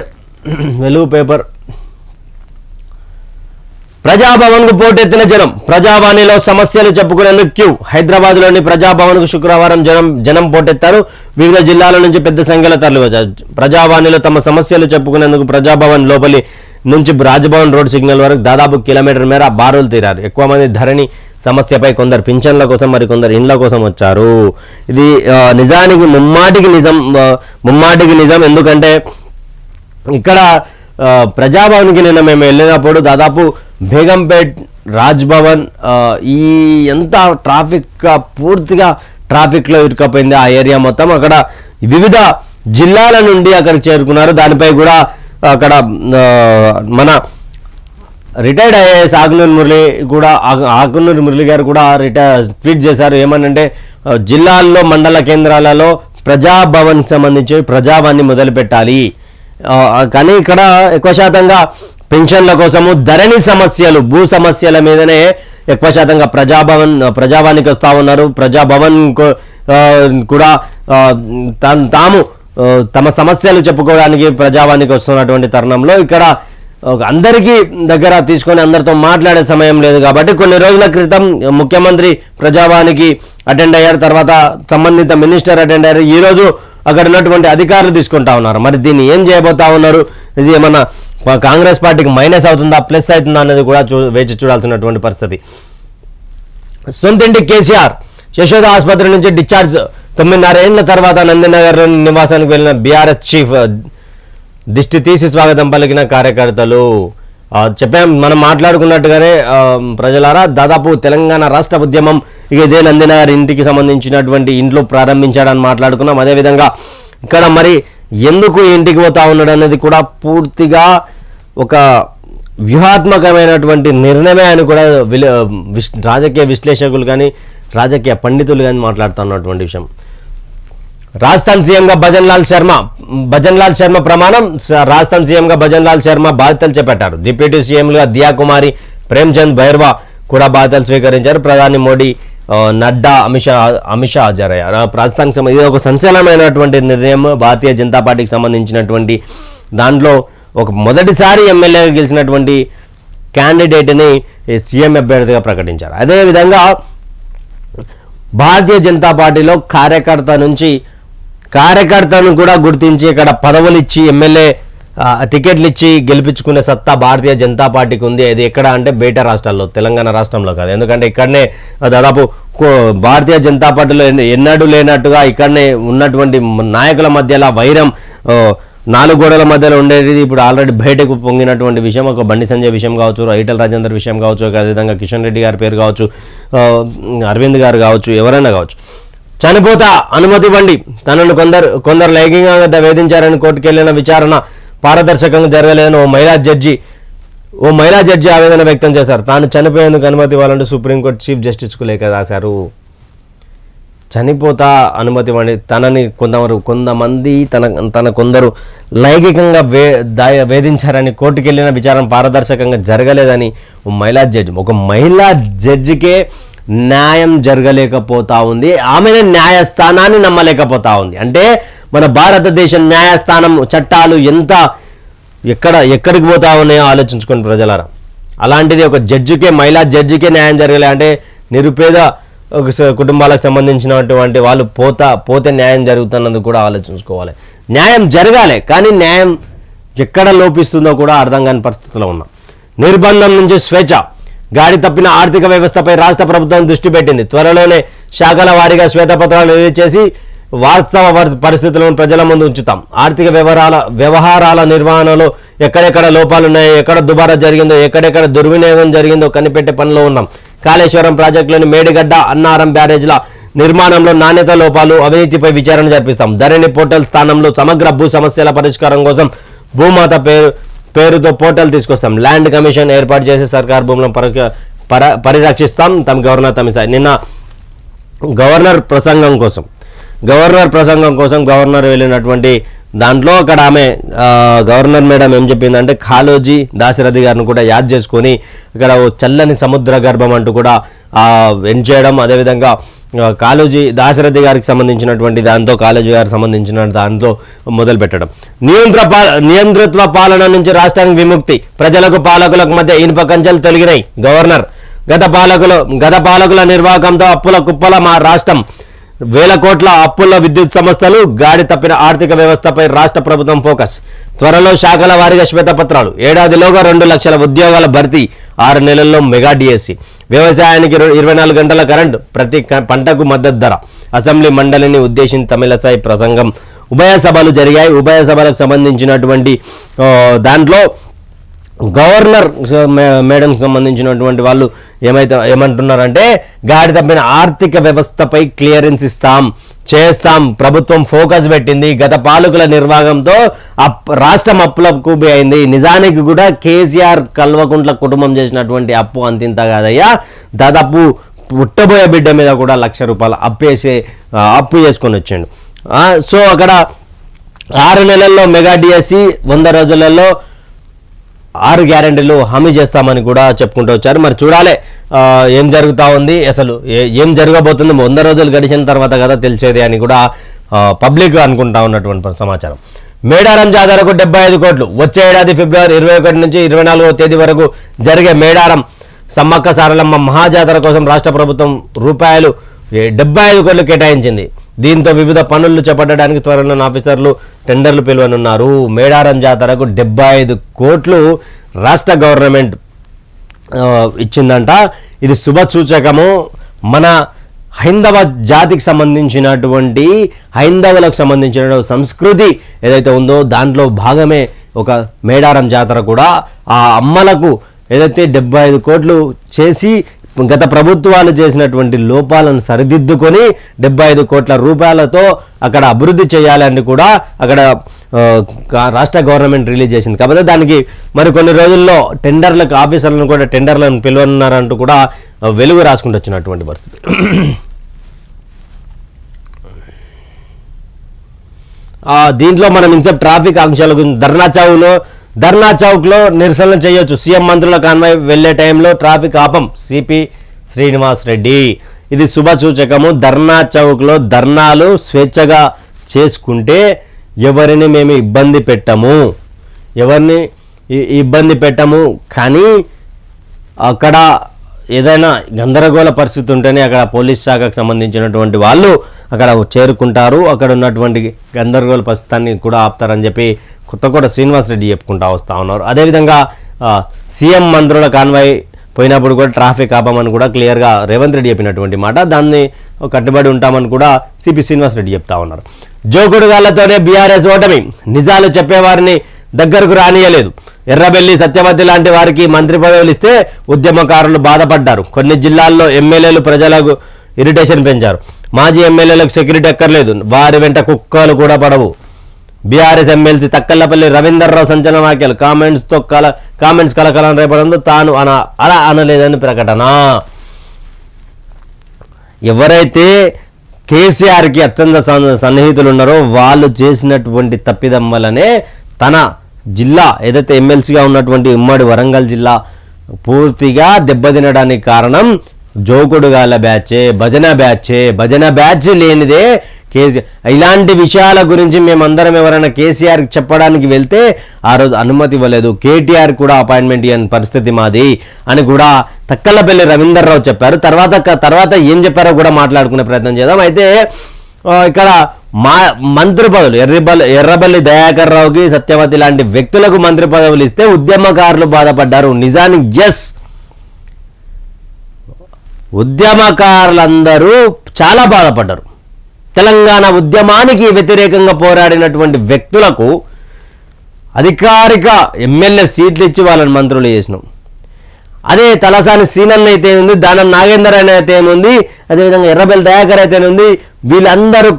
వెలుగు పేపర్ ప్రజాభవన్కు పోటెత్తిన జనం, ప్రజావాణిలో సమస్యలు చెప్పుకునేందుకు క్యూ. హైదరాబాద్లోని ప్రజాభవన్కు శుక్రవారం జనం పోటెత్తారు. వివిధ జిల్లాల నుంచి పెద్ద సంఖ్యలో తరలివచ్చారు. ప్రజావాణిలో తమ సమస్యలు చెప్పుకునేందుకు ప్రజాభవన్ లోపలి నుంచి రాజ్భవన్ రోడ్ సిగ్నల్ వరకు దాదాపు కిలోమీటర్ మేర బారులు తీరారు. ఎక్కువ మంది ధరణి సమస్యపై, కొందరు పింఛన్ల కోసం, మరి కొందరు ఇండ్ల కోసం వచ్చారు. ఇది నిజానికి ముమ్మాటికి నిజం. ఎందుకంటే ఇక్కడ ప్రజాభవన్కి నిన్న మేము వెళ్ళినప్పుడు దాదాపు బేగంపేట్, రాజ్భవన్ ఈ ఎంత పూర్తిగా ట్రాఫిక్లో ఇరుకపోయింది ఆ ఏరియా మొత్తం. అక్కడ వివిధ జిల్లాల నుండి అక్కడికి చేరుకున్నారు. దానిపై కూడా అక్కడ మన రిటైర్డ్ ఐఏఎస్ ఆకునూరి మురళి గారు కూడా ట్వీట్ చేశారు. ఏమనంటే జిల్లాల్లో మండల కేంద్రాలలో ప్రజాభవన్కి సంబంధించి ప్రజావాణి మొదలు పెట్టాలి, కానీ ఇక్కడ ఎక్కువ శాతంగా పెన్షన్ల కోసము, ధరణి సమస్యలు, భూ సమస్యల మీదనే ఎక్కువ శాతంగా ప్రజావానికి వస్తూ ఉన్నారు. ప్రజాభవన్ కూడా తమ సమస్యలు చెప్పుకోవడానికి ప్రజావానికి వస్తున్నటువంటి తరుణంలో ఇక్కడ అందరికీ దగ్గర తీసుకొని అందరితో మాట్లాడే సమయం లేదు. కాబట్టి కొన్ని రోజుల క్రితం ముఖ్యమంత్రి ప్రజావానికి అటెండ్ అయ్యారు, తర్వాత సంబంధిత మినిస్టర్ అటెండ్ అయ్యారు. ఈరోజు అక్కడ ఉన్నటువంటి అధికారులు తీసుకుంటా ఉన్నారు. మరి దీన్ని ఏం చేయబోతా ఉన్నారు? ఇది ఏమన్నా కాంగ్రెస్ పార్టీకి మైనస్ అవుతుందా, ప్లస్ అవుతుందా అనేది కూడా వేచి చూడాల్సినటువంటి పరిస్థితి. సొంతింటి కేసీఆర్ యశోద ఆసుపత్రి నుంచి డిశ్చార్జ్. 9.5 ఏళ్ల తర్వాత నందినగర్ నివాసానికి వెళ్ళిన బీఆర్ఎస్ చీఫ్ దిష్టి తీసి స్వాగతం పలికిన కార్యకర్తలు. మనం మాట్లాడుకున్నట్టుగానే ప్రజలారా, దాదాపు తెలంగాణ రాష్ట్ర ఉద్యమం ఇదే నందినగర్ ఇంటికి సంబంధించినటువంటి ఇంట్లో ప్రారంభించాడని మాట్లాడుకున్నాం. అదేవిధంగా ఇక్కడ మరి ఎందుకు ఇంటికి పోతా ఉన్నాడు అనేది కూడా పూర్తిగా ఒక వ్యూహాత్మకమైనటువంటి నిర్ణయమే అని కూడా రాజకీయ విశ్లేషకులు కానీ రాజకీయ పండితులు కానీ మాట్లాడుతున్నటువంటి విషయం. రాజస్థాన్ సీఎంగా భజన్లాల్ శర్మ ప్రమాణం. రాజస్థాన్ సీఎంగా భజన్లాల్ శర్మ బాధ్యతలు చేపట్టారు. డిప్యూటీ సీఎంలుగా దియా కుమారి, ప్రేమ్చంద్ భైర్వా కూడా బాధ్యతలు స్వీకరించారు. ప్రధాని మోడీ, నడ్డా, అమిత్ షా హాజరయ్యారు. రాజస్థాన్కి ఇది ఒక సంచలనమైనటువంటి నిర్ణయం. భారతీయ జనతా పార్టీకి సంబంధించినటువంటి దాంట్లో ఒక మొదటిసారి ఎమ్మెల్యేగా గెలిచినటువంటి క్యాండిడేట్ని సీఎం అభ్యర్థిగా ప్రకటించారు. అదేవిధంగా భారతీయ జనతా పార్టీలో కార్యకర్తను కూడా గుర్తించి ఇక్కడ పదవులు ఇచ్చి ఎమ్మెల్యే టికెట్లు ఇచ్చి గెలిపించుకునే సత్తా భారతీయ జనతా పార్టీకి ఉంది. అది ఎక్కడ అంటే బయట రాష్ట్రాల్లో, తెలంగాణ రాష్ట్రంలో కాదు. ఎందుకంటే ఇక్కడనే దాదాపు భారతీయ జనతా పార్టీలో ఎన్నడూ లేనట్టుగా ఇక్కడనే ఉన్నటువంటి నాయకుల మధ్యలో వైరం 4 గోడల మధ్యలో ఉండేది ఇప్పుడు ఆల్రెడీ బయటకు పొంగినటువంటి విషయం. ఒక బండి సంజయ్ విషయం కావచ్చు, ఈటెల రాజేందర్ విషయం కావచ్చు, అదేవిధంగా కిషన్ రెడ్డి గారి పేరు కావచ్చు, అరవింద్ గారు కావచ్చు, ఎవరైనా కావచ్చు. చనిపోతా అనుమతి ఇవ్వండి, తనను కొందరు లైంగికంగా వేధించారని కోర్టుకెళ్లిన విచారణ పారదర్శకంగా జరగలేదని ఓ మహిళా జడ్జి ఆవేదన వ్యక్తం చేశారు. తాను చనిపోయేందుకు అనుమతి ఇవ్వాలంటూ సుప్రీంకోర్టు చీఫ్ జస్టిస్కు లేఖ రాశారు. చనిపోతా అనుమతి ఇవ్వండి, తనని కొంతమంది కొందరు లైంగికంగా వేధించారని కోర్టుకెళ్లిన విచారణ పారదర్శకంగా జరగలేదని ఒక మహిళా జడ్జికే న్యాయం జరగలేకపోతా ఉంది. ఆమెనే న్యాయస్థానాన్ని నమ్మలేకపోతా ఉంది. అంటే మన భారతదేశ న్యాయస్థానం చట్టాలు ఎక్కడికి పోతా ఉన్నాయో ఆలోచించుకోండి ప్రజలారా. అలాంటిది ఒక మహిళా జడ్జికే న్యాయం జరగలే అంటే నిరుపేద కుటుంబాలకు సంబంధించినటువంటి వాళ్ళు పోతే న్యాయం జరుగుతున్నది కూడా ఆలోచించుకోవాలి. న్యాయం జరగాలి, కానీ న్యాయం ఎక్కడ లోపిస్తుందో కూడా అర్థం కాని పరిస్థితిలో ఉన్నాం. నిర్బంధం నుంచి స్వేచ్ఛ. గాడి తప్పిన ఆర్థిక వ్యవస్థపై రాష్ట్ర ప్రభుత్వం దృష్టి పెట్టింది. త్వరలోనే శాఖల వారీగా శ్వేతపత్రాలు రిలీజ్ చేసి వాస్తవ పరిస్థితులను ప్రజల ముందు ఉంచుతాం. ఆర్థిక వ్యవహారాల నిర్వహణలో ఎక్కడెక్కడ లోపాలున్నాయో, ఎక్కడ దుబారా జరిగిందో, ఎక్కడెక్కడ దుర్వినియోగం జరిగిందో కనిపెట్టే పనిలో ఉన్నాం. కాళేశ్వరం ప్రాజెక్టులోని మేడిగడ్డ అన్నారం బ్యారేజ్ల నిర్మాణంలో నాణ్యత లోపాలు అవినీతిపై విచారణ జరిపిస్తాం. ధరణి పోర్టల్ స్థానంలో సమగ్ర భూ సమస్యల పరిష్కారం కోసం భూమాత పేరుతో పోర్టల్ తీసుకొస్తాం. ల్యాండ్ కమిషన్ ఏర్పాటు చేసి సర్కార్ భూములను పరిరక్షిస్తాం. తమ గవర్నర్ తమిళ నిన్న గవర్నర్ ప్రసంగం కోసం గవర్నర్ వెళ్ళినటువంటి దాంట్లో అక్కడ ఆమె గవర్నర్ మేడం ఏం చెప్పిందంటే కాళోజీ దాశరథి గారిని కూడా యాద్ చేసుకొని ఇక్కడ ఓ చల్లని సముద్ర గర్భం అంటూ కూడా ఎండ్ చేయడం, అదేవిధంగా కాళోజీ దాశరథి గారికి సంబంధించినటువంటి దాంతో కాళోజీ గారికి సంబంధించిన దాంట్లో మొదలు పెట్టడం. నియంతృత్వ పాలన నుంచి రాష్ట్రానికి విముక్తి, ప్రజలకు పాలకులకు మధ్య ఇనుప కంచెలు తొలగినాయి. గవర్నర్ గత పాలకుల నిర్వాహకంతో అప్పుల కుప్పల మా రాష్ట్రం, వేల కోట్ల అప్పుల విద్యుత్ సంస్థలు, గాడి తప్పిన ఆర్థిక వ్యవస్థపై రాష్ట్ర ప్రభుత్వం ఫోకస్. త్వరలో శాఖల వారీగా శ్వేతపత్రాలు, ఏడాదిలోగా 2 లక్షల ఉద్యోగాల భర్తీ, 6 నెలల్లో మెగా డిఎస్సి, వ్యవసాయానికి 24 గంటల కరెంటు, ప్రతి పంటకు మద్దతు ధర. అసెంబ్లీ మండలిని ఉద్దేశించి తమిళసాయి ప్రసంగం. ఉభయ సభలు జరిగాయి. ఉభయ సభలకు సంబంధించినటువంటి దాంట్లో గవర్నర్ మేడంకి సంబంధించినటువంటి వాళ్ళు ఏమంటున్నారంటే గాడి తప్పిన ఆర్థిక వ్యవస్థపై క్లియరెన్స్ చేస్తాం, ప్రభుత్వం ఫోకస్ పెట్టింది. గత పాలకుల నిర్వాహంతో రాష్ట్రం అప్పులకు అయింది. నిజానికి కూడా కేసీఆర్ కల్వకుంట్ల కుటుంబం చేసినటువంటి అప్పు అంతింత కాదయ్యా, దాదాపు పుట్టబోయే బిడ్డ మీద కూడా ₹1,00,000 అప్పు చేసుకొని వచ్చిండు. సో అక్కడ 6 నెలల్లో మెగా డిఎస్సి, 100 రోజులలో 6 గ్యారెంటీలు హామీ చేస్తామని కూడా చెప్పుకుంటూ వచ్చారు. మరి చూడాలి ఏం జరుగుతూ ఉంది, అసలు ఏం జరగబోతుంది 100 రోజులు గడిచిన తర్వాత కదా తెలిసేది అని కూడా పబ్లిక్ అనుకుంటా ఉన్నటువంటి సమాచారం. మేడారం జాతరకు 75 కోట్లు. వచ్చే ఏడాది ఫిబ్రవరి 21 నుంచి 24వ తేదీ వరకు జరిగే మేడారం సమ్మక్క సారలమ్మ మహాజాతర కోసం రాష్ట్ర ప్రభుత్వం ₹75 కోట్లు కేటాయించింది. దీంతో వివిధ పనులు చేపట్టడానికి త్వరలో ఆఫీసర్లు టెండర్లు పిలువనున్నారు. మేడారం జాతరకు 75 కోట్లు రాష్ట్ర గవర్నమెంట్ ఇచ్చిందంట. ఇది శుభ సూచకము. మన హైందవ జాతికి సంబంధించినటువంటి హైందవులకు సంబంధించిన సంస్కృతి ఏదైతే ఉందో దాంట్లో భాగమే ఒక మేడారం జాతర కూడా. ఆ అమ్మలకు ఏదైతే 75 కోట్లు చేసి గత ప్రభుత్వాలు చేసినటువంటి లోపాలను సరిదిద్దుకొని 75 కోట్ల రూపాయలతో అక్కడ అభివృద్ధి చేయాలని కూడా అక్కడ రాష్ట్ర గవర్నమెంట్ రిలీజ్ చేసింది. కాకపోతే దానికి మరి కొన్ని రోజుల్లో టెండర్లకు ఆఫీసర్లను కూడా టెండర్లను పిలువన్నారంటూ కూడా వెలుగు రాసుకుంటూ వచ్చినటువంటి పరిస్థితి. దీంట్లో మనం ఇంత ట్రాఫిక్ ఆంక్షల గురించి ధర్నా చౌక్లో నిరసనలు చేయొచ్చు. సీఎం మంత్రుల కాన్వాయ్ వెళ్లే టైంలో ట్రాఫిక్ ఆపం, సిపి శ్రీనివాస్ రెడ్డి. ఇది శుభ సూచకము. ధర్నా చౌక్లో ధర్నాలు స్వేచ్ఛగా చేసుకుంటే ఎవరిని మేము ఇబ్బంది పెట్టము. కానీ అక్కడ ఏదైనా గందరగోళ పరిస్థితి ఉంటేనే అక్కడ పోలీస్ శాఖకు సంబంధించినటువంటి వాళ్ళు అక్కడ చేరుకుంటారు. అక్కడ ఉన్నటువంటి గందరగోళ పరిస్థితిని కూడా ఆపుతారని చెప్పి కొత్తకోట శ్రీనివాస్ రెడ్డి చెప్పుకుంటూ వస్తూ ఉన్నారు. అదేవిధంగా సీఎం మంత్రుల కాన్వాయ్ పోయినప్పుడు కూడా ట్రాఫిక్ ఆపమని కూడా క్లియర్గా రేవంత్ రెడ్డి చెప్పినటువంటి మాట. దాన్ని కట్టుబడి ఉంటామని కూడా సిపి శ్రీనివాస్ రెడ్డి చెప్తా ఉన్నారు. జోకుడుగాళ్లతోనే బీఆర్ఎస్ ఓటమి, నిజాలు చెప్పేవారిని దగ్గరకు రానియలేదు. ఎర్రబెల్లి సత్యవతి లాంటి వారికి మంత్రి పదవులు ఇస్తే ఉద్యమకారులు బాధపడ్డారు. కొన్ని జిల్లాల్లో ఎమ్మెల్యేలు ప్రజలకు ఇరిటేషన్ పెంచారు. మాజీ ఎమ్మెల్యేలకు సెక్యూరిటీ ఎక్కర్లేదు, వారి వెంట కుక్కలు కూడా పడవు. బీఆర్ఎస్ ఎమ్మెల్సీ తక్కల్లపల్లి రవీందర్రావు సంచలన వ్యాఖ్యలు, కామెంట్స్ కలకలం రేపడంతో తాను అలా అనలేదని ప్రకటన. ఎవరైతే కేసీఆర్కి అత్యంత సన్నిహితులు ఉన్నారో వాళ్ళు చేసినటువంటి తప్పిదం వల్లనే తన జిల్లా ఏదైతే ఎమ్మెల్సీగా ఉన్నటువంటి ఉమ్మడి వరంగల్ జిల్లా పూర్తిగా దెబ్బతినడానికి కారణం జోకుడుగాల బ్యాచే, భజన బ్యాచ్ లేనిదే కేసీఆర్. ఇలాంటి విషయాల గురించి మేమందరం ఎవరైనా కేసీఆర్కి చెప్పడానికి వెళ్తే ఆ రోజు అనుమతి ఇవ్వలేదు. కేటీఆర్ కూడా అపాయింట్మెంట్ ఇవ్వని పరిస్థితి మాది అని కూడా తక్కలపల్లి రవీందర్రావు చెప్పారు. తర్వాత ఏం చెప్పారో కూడా మాట్లాడుకునే ప్రయత్నం చేద్దాం. అయితే ఇక్కడ మంత్రి పదవులు ఎర్రబల్లి దయాకర్ రావుకి, సత్యవతి లాంటి వ్యక్తులకు మంత్రి పదవులు ఇస్తే ఉద్యమకారులు బాధపడ్డారు. నిజానికి ఉద్యమకారులందరూ చాలా బాధపడ్డారు. తెలంగాణ ఉద్యమానికి వ్యతిరేకంగా పోరాడినటువంటి వ్యక్తులకు అధికారిక ఎమ్మెల్యే సీట్లు ఇచ్చి వాళ్ళని మంత్రులు చేసినాం. అదే తలసాని సీనన్ అయితే ఉంది, దానం నాగేందర్ అని అయితే ఉంది, అదేవిధంగా ఎర్రబెల్లి దయాకర్ అయితే ఉంది. వీళ్ళందరూ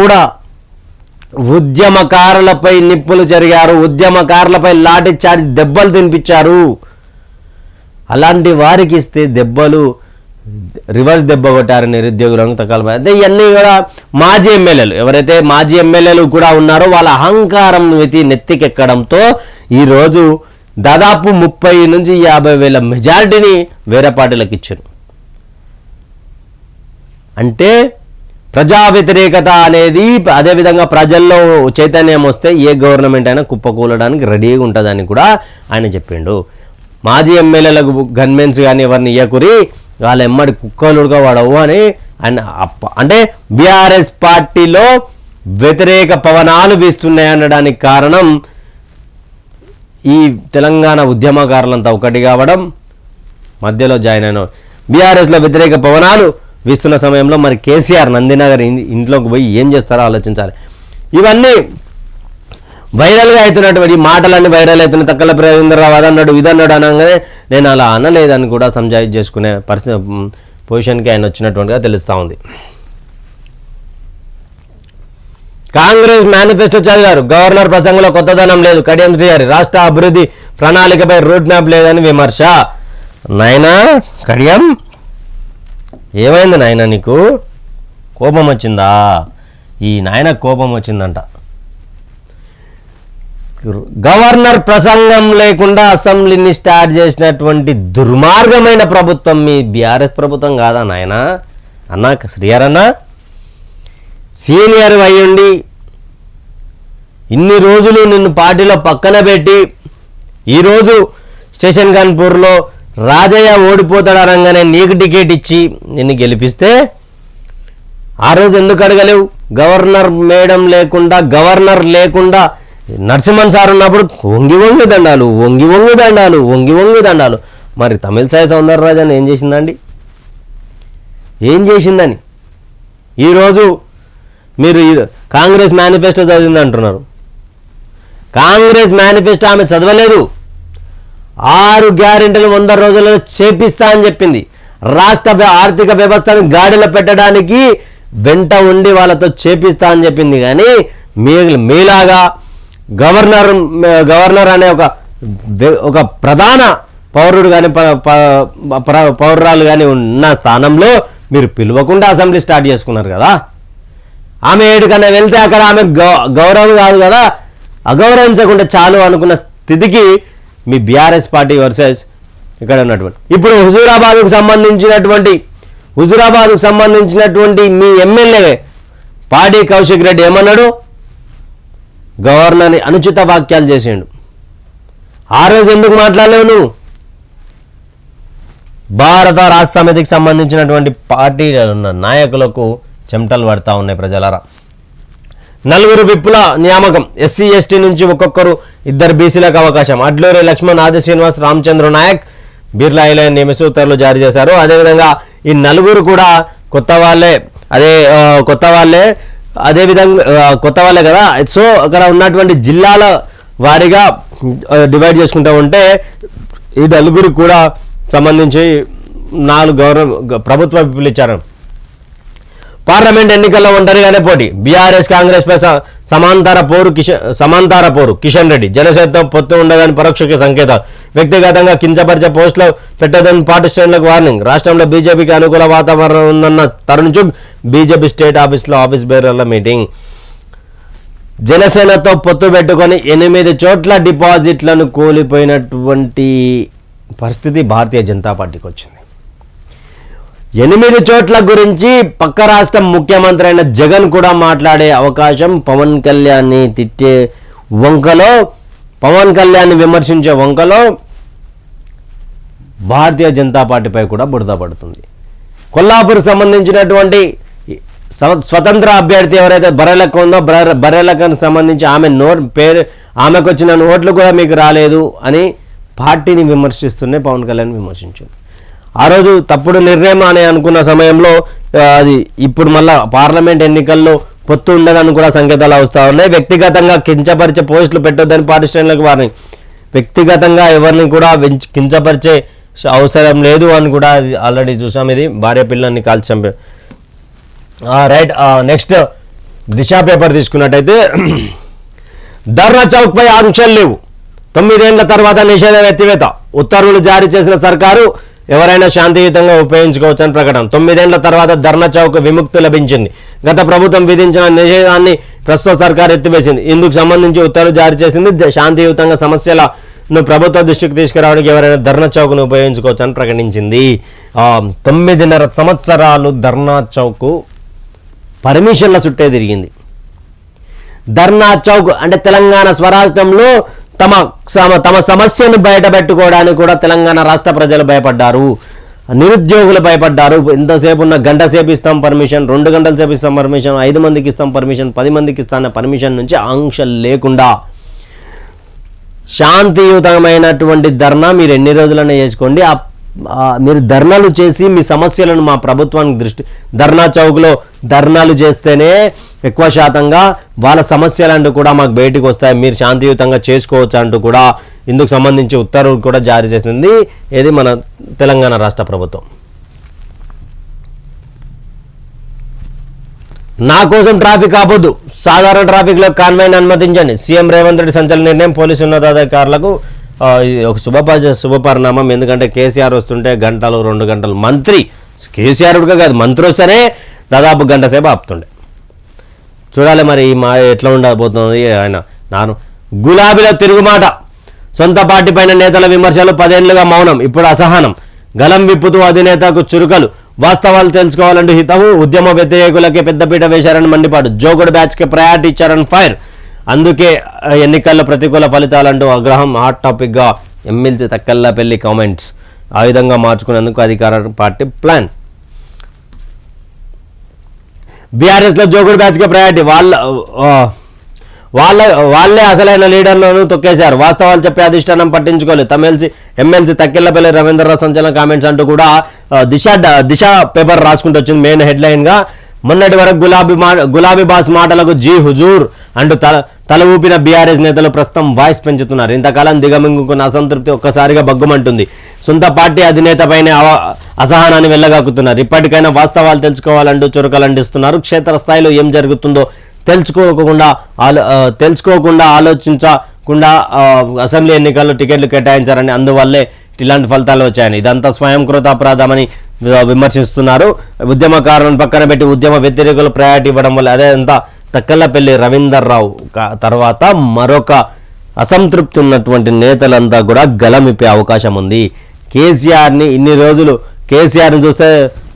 కూడా ఉద్యమకారులపై నిప్పులు జరిగారు, ఉద్యమకారులపై లాఠీ చార్జ్ దెబ్బలు తినిపించారు. అలాంటి వారికి ఇస్తే దెబ్బలు రివర్స్ దెబ్బ కొట్టారు నిరుద్యోగులను తకాలపై. అదే ఇవన్నీ కూడా మాజీ ఎమ్మెల్యేలు, ఎవరైతే మాజీ ఎమ్మెల్యేలు కూడా ఉన్నారో వాళ్ళ అహంకారం నెత్తికెక్కడంతో ఈరోజు దాదాపు 30 నుంచి 50,000 మెజారిటీని వేరే పార్టీలకు ఇచ్చారు. అంటే ప్రజా వ్యతిరేకత అనేది, అదేవిధంగా ప్రజల్లో చైతన్యం వస్తే ఏ గవర్నమెంట్ అయినా కుప్పకూలడానికి రెడీగా ఉంటుందని కూడా ఆయన చెప్పిండు. మాజీ ఎమ్మెల్యేలకు గన్మెన్స్ కానీ ఎవరిని ఇయ్యకురి, వాళ్ళ ఎమ్మడి కుక్కలుగా వాడవు అని ఆయన అంటే బీఆర్ఎస్ పార్టీలో వ్యతిరేక పవనాలు వీస్తున్నాయి అనడానికి కారణం ఈ తెలంగాణ ఉద్యమకారులంతా ఒకటి కావడం, మధ్యలో జాయిన్ అయిన బీఆర్ఎస్లో వ్యతిరేక పవనాలు వీస్తున్న సమయంలో మరి కేసీఆర్ నందినగర్ ఇంట్లోకి పోయి ఏం చేస్తారో ఆలోచించాలి. ఇవన్నీ వైరల్గా అవుతున్నటువంటి మాటలన్నీ వైరల్ అవుతున్నాయి. తక్కల ప్రవీంద్రరావు అదన్నాడు ఇదన్నాడు అనగానే నేను అలా అనలేదని కూడా సంజాయి చేసుకునే పొజిషన్కి ఆయన వచ్చినటువంటిగా తెలుస్తూ ఉంది. కాంగ్రెస్ మేనిఫెస్టో చదివారు, గవర్నర్ ప్రసంగంలో కొత్తదనం లేదు, కడియం శ్రీహరి రాష్ట్ర అభివృద్ధి ప్రణాళికపై రూట్ మ్యాప్ లేదని విమర్శ. నాయనా కడియం, ఏమైంది నాయన, నీకు కోపం వచ్చిందా? ఈ నాయన కోపం వచ్చిందంట. గవర్నర్ ప్రసంగం లేకుండా అసెంబ్లీని స్టార్ట్ చేసినటువంటి దుర్మార్గమైన ప్రభుత్వం మీ బీఆర్ఎస్ ప్రభుత్వం కాదా నాయన? అన్నా శ్రీహర్ అన్న, సీనియర్ అయ్యుండి ఇన్ని రోజులు నిన్ను పార్టీలో పక్కన పెట్టి ఈరోజు స్టేషన్ కాన్పూర్లో రాజయ్య ఓడిపోతాడు అనగానే నీకు టికెట్ ఇచ్చి నిన్ను గెలిపిస్తే ఆ రోజు ఎందుకు అడగలేవు? గవర్నర్ గవర్నర్ లేకుండా నరసింహన్ సార్ ఉన్నప్పుడు వంగి దండాలు. మరి తమిళసాయి సౌందరరాజన్ ఏం చేసిందని ఈరోజు మీరు కాంగ్రెస్ మేనిఫెస్టో చదివింది అంటున్నారు. కాంగ్రెస్ మేనిఫెస్టో ఆమె చదవలేదు. 6 గ్యారెంటీలు 100 రోజులలో చేపిస్తా అని చెప్పింది. రాష్ట్ర ఆర్థిక వ్యవస్థను గాడిలో పెట్టడానికి వెంట ఉండి వాళ్ళతో చేపిస్తా అని చెప్పింది. కానీ మీలాగా గవర్నర్ అనే ఒక ప్రధాన పౌరుడు కానీ పౌరురాలు కానీ ఉన్న స్థానంలో మీరు పిలవకుండా అసెంబ్లీ స్టార్ట్ చేసుకున్నారు కదా. ఆమె ఏడుకన్నా వెళ్తే అక్కడ ఆమె గౌరవం కాదు కదా, అగౌరవించకుండా చాలు అనుకున్న స్థితికి మీ బీఆర్ఎస్ పార్టీ వర్సెస్ ఇక్కడ ఉన్నటువంటి ఇప్పుడు హుజూరాబాద్కు సంబంధించినటువంటి మీ ఎమ్మెల్యే పాడి కౌశిక్ రెడ్డి ఏమన్నాడు? గవర్నర్ని అనుచిత వాక్యాలు చేసిండు. ఆ రోజు ఎందుకు మాట్లాడలేవు నువ్వు? భారత రాష్ట్ర సమితికి సంబంధించినటువంటి పార్టీలో ఉన్న నాయకులకు చెమటలు పడతా ఉన్నాయి ప్రజలారా. 4 విప్పుల నియామకం, ఎస్సీ ఎస్టీ నుంచి ఒక్కొక్కరు 2 బీసీలకు అవకాశం. అడ్లూరి లక్ష్మణ్, ఆది శ్రీనివాస్, రామచంద్ర నాయక్ బిర్లా ఐలైన్ నియమిస్తూ ఉత్తర్వులు జారీ చేశారు. అదేవిధంగా ఈ 4 కూడా కొత్త వాళ్ళే కదా. సో అక్కడ ఉన్నటువంటి జిల్లాల వారీగా డివైడ్ చేసుకుంటూ ఉంటే ఈ 4 కూడా సంబంధించి 4 ప్రభుత్వ విప్పులు ఇచ్చారు. పార్లమెంట్ ఎన్నికల్లో ఒంటరిగానే పోటీ, బీఆర్ఎస్ కాంగ్రెస్ పై సమాంతర పోరు కిషన్ రెడ్డి. జనసేనతో పొత్తు ఉండదని పరోక్ష సంకేతాలు, వ్యక్తిగతంగా కించపరిచే పోస్టులు పెట్టదని పార్టీ శ్రేణులకు వార్నింగ్. రాష్ట్రంలో బీజేపీకి అనుకూల వాతావరణం ఉందన్న తరుణ్ చుగ్, బీజేపీ స్టేట్ ఆఫీస్లో ఆఫీస్ బేరర్ల మీటింగ్. జనసేనతో పొత్తు పెట్టుకొని 8 చోట్ల డిపాజిట్లను కోల్పోయినటువంటి పరిస్థితి భారతీయ జనతా పార్టీకి వచ్చింది. 8 చోట్ల గురించి పక్క రాష్ట్రం ముఖ్యమంత్రి అయిన జగన్ కూడా మాట్లాడే అవకాశం, పవన్ కళ్యాణ్ని తిట్టే వంకలో, పవన్ కళ్యాణ్ని విమర్శించే వంకలో భారతీయ జనతా పార్టీపై కూడా బురద పడుతుంది. కొల్లాపూర్ సంబంధించినటువంటి స్వతంత్ర అభ్యర్థి ఎవరైతే బర్రెలక్క ఉందో, బర్రెలక్కకు సంబంధించి ఆమెకు వచ్చిన ఓట్లు కూడా మీకు రాలేదు అని పార్టీని విమర్శిస్తూనే పవన్ కళ్యాణ్ విమర్శించారు. ఆ రోజు తప్పుడు నిర్ణయం అని అనుకున్న సమయంలో అది ఇప్పుడు మళ్ళా పార్లమెంట్ ఎన్నికల్లో పొత్తు ఉండదని కూడా సంకేతాలు వస్తూ ఉన్నాయి. వ్యక్తిగతంగా కించపరిచే పోస్టులు పెట్టొద్దని పార్టీ శ్రేణులకు వార్నింగ్. వ్యక్తిగతంగా ఎవరిని కూడా కించపరిచే అవసరం లేదు అని కూడా ఆల్రెడీ చూసాం. ఇది భార్య పిల్లల్ని కాల్చి చంపే. రైట్, నెక్స్ట్ దిశ పేపర్ తీసుకున్నట్టయితే ధర్నా చౌక్ పై ఆంక్షలు లేవు, 9 ఏళ్ల తర్వాత నిషేధం ఎత్తివేత, ఉత్తర్వులు జారీ చేసిన సర్కారు, ఎవరైనా శాంతియుతంగా ఉపయోగించుకోవచ్చని ప్రకటన. 9 ఏళ్ల తర్వాత ధర్నా చౌక్ విముక్తి లభించింది. గత ప్రభుత్వం విధించిన నిషేధాన్ని ప్రస్తుత సర్కారు ఎత్తివేసింది. ఇందుకు సంబంధించి ఉత్తర్వులు జారీ చేసింది. శాంతియుతంగా సమస్యలను ప్రభుత్వ దృష్టికి తీసుకురావడానికి ఎవరైనా ధర్నా చౌక్ను ఉపయోగించుకోవచ్చని ప్రకటించింది. 9.5 సంవత్సరాలు ధర్నా చౌక్ పర్మిషన్ల చుట్టే తిరిగింది. ధర్నా చౌక్ అంటే తెలంగాణ స్వరాష్ట్రంలో తమ సమస్యను బయటపెట్టుకోవడానికి కూడా తెలంగాణ రాష్ట్ర ప్రజలు భయపడ్డారు, నిరుద్యోగులు భయపడ్డారు. ఎంతసేపు ఉన్న గంట సేపు ఇస్తాం పర్మిషన్, 2 గంటల సేపు ఇస్తాం పర్మిషన్, 5 మందికి ఇస్తాం పర్మిషన్, 10 మందికి ఇస్తాన పర్మిషన్ నుంచి ఆంక్షలు లేకుండా శాంతియుతమైనటువంటి ధర్నా మీరు ఎన్ని రోజులైనా చేసుకోండి. మీరు ధర్నాలు చేసి మీ సమస్యలను మా ప్రభుత్వానికి ధర్నా చౌక్లో ధర్నాలు చేస్తేనే ఎక్కువ శాతంగా వాళ్ళ సమస్యలంటూ కూడా మాకు బయటికి వస్తాయి, మీరు శాంతియుతంగా చేసుకోవచ్చు అంటూ కూడా ఇందుకు సంబంధించి ఉత్తర్వులు కూడా జారీ చేసింది ఏది మన తెలంగాణ రాష్ట్ర ప్రభుత్వం. నా కోసం ట్రాఫిక్ ఆపొద్దు, సాధారణ ట్రాఫిక్లో కాన్వాయ్ని అనుమతించండి, సీఎం రేవంత్ రెడ్డి సంచలన నిర్ణయం. పోలీసు ఉన్నతాధికారులకు ఒక శుభపరిణామం. ఎందుకంటే కేసీఆర్ వస్తుంటే గంటలు 2 గంటలు, మంత్రి కేసీఆర్ కాదు మంత్రి వస్తేనే దాదాపు గంట సేపు ఆపుతుండే. చూడాలి మరి ఎట్లా ఉండబోతుంది ఆయన. గులాబీలో తిరుగుమాట, సొంత పార్టీ పైన నేతల విమర్శలు, 10 ఏళ్లుగా మౌనం, ఇప్పుడు అసహనం, గలం విప్పుతూ అధినేతకు చురుకలు, వాస్తవాలు తెలుసుకోవాలంటూ హితవు, ఉద్యమ వ్యతిరేకులకే పెద్దపీట వేశారని మండిపాటు, జోగుడు బ్యాచ్కి ప్రయారిటీ ఇచ్చారని ఫైర్, అందుకే ఎన్నికల్లో ప్రతికూల ఫలితాలంటూ ఆగ్రహం. హాట్ టాపిక్గా ఎమ్మెల్సీ తక్కల్లాపల్లి కామెంట్స్. ఆ విధంగా మార్చుకునేందుకు అధికార పార్టీ ప్లాన్. బీఆర్ఎస్లో జోగుడు బ్యాచ్కి ప్రయారిటీ, వాళ్ళే అసలైన లీడర్లను తొక్కేశారు, వాస్తవాలు చెప్పే అధిష్టానం పట్టించుకోలేదు. ఎమ్మెల్సీ తక్కెళ్లపల్లి రవీంద్రరావు సంచలన కామెంట్స్ అంటూ కూడా దిశ పేపర్ రాసుకుంటూ వచ్చింది మెయిన్ హెడ్లైన్గా. మొన్నటి వరకు గులాబీ బాస్ మాటలకు జీ హుజూర్ అంటూ తల ఊపిన బీఆర్ఎస్ నేతలు ప్రస్తుతం వాయిస్ పెంచుతున్నారు. ఇంతకాలం దిగమింగుకున్న అసంతృప్తి ఒక్కసారిగా బగ్గుమంటుంది. సొంత పార్టీ అధినేతపైనే అసహనాన్ని వెళ్ళగక్కుతున్నారు. ఇప్పటికైనా వాస్తవాలు తెలుసుకోవాలంటూ చురకలండిస్తున్నారు. క్షేత్రస్థాయిలో ఏం జరుగుతుందో తెలుసుకోకుండా ఆలోచించకుండా అసెంబ్లీ ఎన్నికల్లో టికెట్లు కేటాయించారని, అందువల్లే ఇలాంటి ఫలితాలు వచ్చాయని, ఇదంతా స్వయంకృత అపరాధమని విమర్శిస్తున్నారు. ఉద్యమకారులను పక్కన పెట్టి ఉద్యమ వ్యతిరేకులు ప్రయారిటీ ఇవ్వడం వల్ల అదే అంతా తక్కల్లపల్లి రవీందర్రావు తర్వాత మరొక అసంతృప్తి ఉన్నటువంటి నేతలంతా కూడా గలమిప్పే అవకాశం ఉంది. కేసీఆర్ని ఇన్ని రోజులు కేసీఆర్ని చూస్తే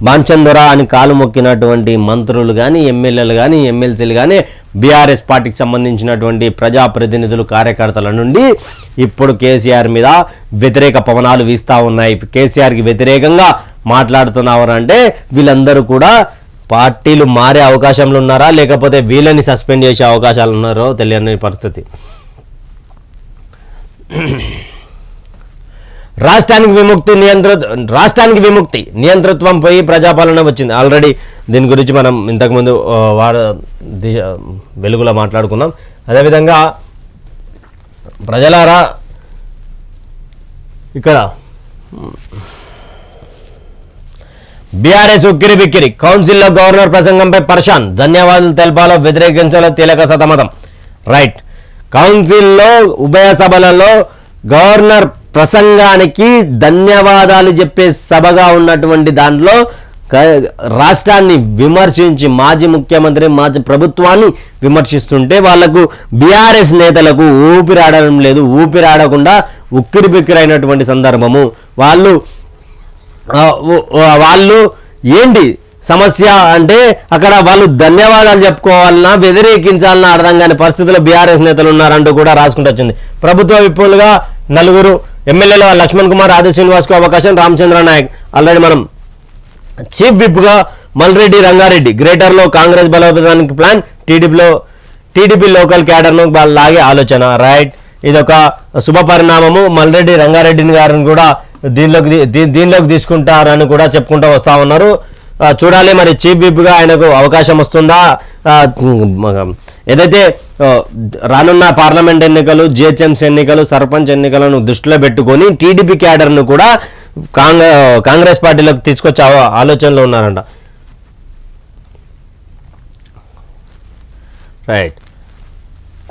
బాంచందొరా అని కాలు మొక్కినటువంటి మంత్రులు కానీ, ఎమ్మెల్యేలు కానీ, ఎమ్మెల్సీలు కానీ, బీఆర్ఎస్ పార్టీకి సంబంధించినటువంటి ప్రజాప్రతినిధులు, కార్యకర్తల నుండి ఇప్పుడు కేసీఆర్ మీద వ్యతిరేక పవనాలు వీస్తూ ఉన్నాయి. కేసీఆర్కి వ్యతిరేకంగా మాట్లాడుతున్నారు అంటే వీళ్ళందరూ కూడా పార్టీలు మారే అవకాశాలు ఉన్నారా, లేకపోతే వీళ్ళని సస్పెండ్ చేసే అవకాశాలు ఉన్నారో తెలియని పరిస్థితి. రాష్ట్రానికి విముక్తి నియంతృత్వం పోయి ప్రజాపాలన వచ్చింది. ఆల్రెడీ దీని గురించి మనం ఇంతకుముందు వెలుగులో మాట్లాడుకున్నాం. అదేవిధంగా ప్రజలారా ఇక్కడ బీఆర్ఎస్ ఉక్కిరి బిక్కిరి, కౌన్సిల్లో గవర్నర్ ప్రసంగంపై పర్షాన్, ధన్యవాదాలు తెలపాలో వ్యతిరేకించాలో తేలిక సతమతం. రైట్, కౌన్సిల్లో ఉభయ సభలలో గవర్నర్ ప్రసంగానికి ధన్యవాదాలు చెప్పే సభగా ఉన్నటువంటి దాంట్లో రాష్ట్రాన్ని విమర్శించి మాజీ ముఖ్యమంత్రి, మాజీ ప్రభుత్వాన్ని విమర్శిస్తుంటే వాళ్లకు బీఆర్ఎస్ నేతలకు ఊపిరాడడం లేదు. ఊపిరాడకుండా ఉక్కిరి బిక్కిరైనటువంటి సందర్భము. వాళ్ళు ఏంటి సమస్య అంటే అక్కడ వాళ్ళు ధన్యవాదాలు చెప్పుకోవాలన్నా వ్యతిరేకించాలన్నా అర్థం కాని పరిస్థితుల్లో బీఆర్ఎస్ నేతలు ఉన్నారంటూ కూడా రాసుకుంటూ వచ్చింది. ప్రభుత్వ విప్పులుగా 4 ఎమ్మెల్యేలు లక్ష్మణ్ కుమార్, ఆది శ్రీనివాస్కు అవకాశం, రామచంద్ర నాయక్. ఆల్రెడీ మనం చీఫ్ విప్గా మల్రెడ్డి రంగారెడ్డి, గ్రేటర్లో కాంగ్రెస్ బలోపేతానికి ప్లాన్, టీడీపీ లోకల్ క్యాడర్ను లాగే ఆలోచన. రైట్, ఇదొక శుభ పరిణామము. మల్రెడ్డి రంగారెడ్డిని గారిని కూడా దీనిలోకి తీసుకుంటారని కూడా చెప్పుకుంటూ వస్తూ ఉన్నారు. చూడాలి మరి చీఫ్ విప్గా ఆయనకు అవకాశం వస్తుందా, ఏదైతే రానున్న పార్లమెంట్ ఎన్నికలు, జిహెచ్ఎంసీ ఎన్నికలు, సర్పంచ్ ఎన్నికలను దృష్టిలో పెట్టుకొని టీడీపీ క్యాడర్ను కూడా కాంగ్రెస్ పార్టీలోకి తీసుకొచ్చే ఆలోచనలో ఉన్నారంట. రైట్.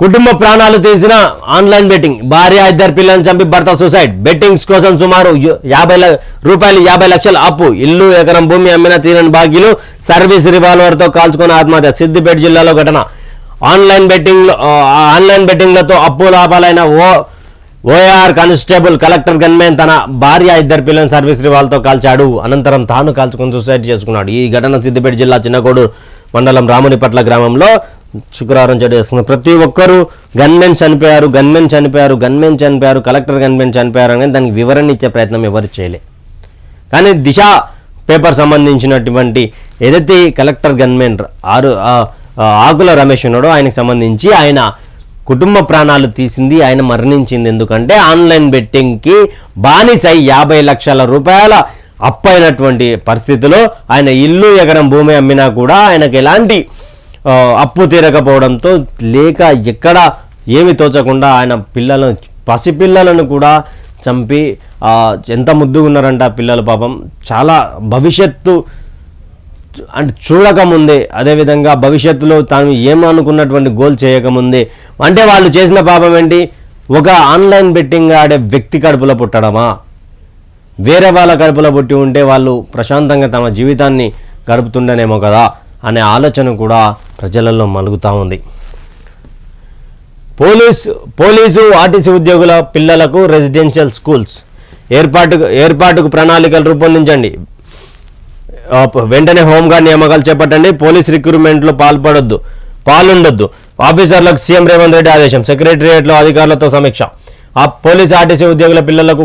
కుటుంబ ప్రాణాలు తీసిన ఆన్లైన్ బెట్టింగ్. భార్య, 2 పిల్లలను చంపి భర్త సూసైడ్. బెట్టింగ్స్ కోసం సుమారు 50 లక్షల అప్పు. ఇల్లు, ఎకరం భూమి అమ్మిన తీరని బాకీలు. సర్వీస్ రివాల్వర్తో కాల్చుకున్న ఆత్మహత్య. సిద్దిపేట జిల్లాలో ఘటన. ఆన్లైన్ బెట్టింగ్లతో అప్పు లాభాలైన ఓఆర్ కానిస్టేబుల్ కలెక్టర్ గన్మెన్ తన భార్య, 2 పిల్లలను సర్వీస్ రివాల్వర్తో కాల్చాడు. అనంతరం తాను కాల్చుకుని సూసైడ్ చేసుకున్నాడు. ఈ ఘటన సిద్దిపేట జిల్లా చిన్నకోడు మండలం రామునిపట్ల గ్రామంలో శుక్రవారం చోటు చేసుకున్నారు. ప్రతి ఒక్కరూ గన్మెన్ చనిపోయారు, కలెక్టర్ గన్మెన్ చనిపోయారు అని దానికి వివరణ ఇచ్చే ప్రయత్నం ఎవరు చేయలే. కానీ దిశ పేపర్ సంబంధించినటువంటి ఏదైతే కలెక్టర్ గన్మెన్ ఆకుల రమేష్ ఉన్నాడో ఆయనకు సంబంధించి ఆయన కుటుంబ ప్రాణాలు తీసింది, ఆయన మరణించింది. ఎందుకంటే ఆన్లైన్ బెట్టింగ్కి బానిసై 50 లక్షల రూపాయల అప్పైనటువంటి పరిస్థితిలో ఆయన ఇల్లు, ఎకరం భూమి అమ్మినా కూడా ఆయనకు ఎలాంటి అప్పు తీరకపోవడంతో లేక ఎక్కడ ఏమి తోచకుండా ఆయన పసిపిల్లలను కూడా చంపి ఎంత ముద్దుగా ఉన్నారంట పిల్లలు. పాపం చాలా భవిష్యత్తు అంటే చూడకముందే, అదేవిధంగా భవిష్యత్తులో తాను ఏమనుకున్నటువంటి గోల్ చేయకముందే, అంటే వాళ్ళు చేసిన పాపం ఏంటి, ఒక ఆన్లైన్ బెట్టింగ్ ఆడే వ్యక్తి కడుపులో పుట్టడమా, వేరే వాళ్ళ కడుపులో పుట్టి ఉంటే వాళ్ళు ప్రశాంతంగా తమ జీవితాన్ని గడుపుతుండేనేమో కదా అనే ఆలోచన కూడా ప్రజలలో మలుగుతూ ఉంది. పోలీసు ఆర్టీసీ ఉద్యోగుల పిల్లలకు రెసిడెన్షియల్ స్కూల్స్ ఏర్పాటుకు ప్రణాళికలు రూపొందించండి. వెంటనే హోంగార్డ్ నియామకాలు చేపట్టండి. పోలీస్ రిక్రూట్మెంట్లో పాల్గొనొద్దు. ఆఫీసర్లకు సీఎం రేవంత్ రెడ్డి ఆదేశం. సెక్రటేరియట్లో అధికారులతో సమీక్ష. పోలీసు ఆర్టీసీ ఉద్యోగుల పిల్లలకు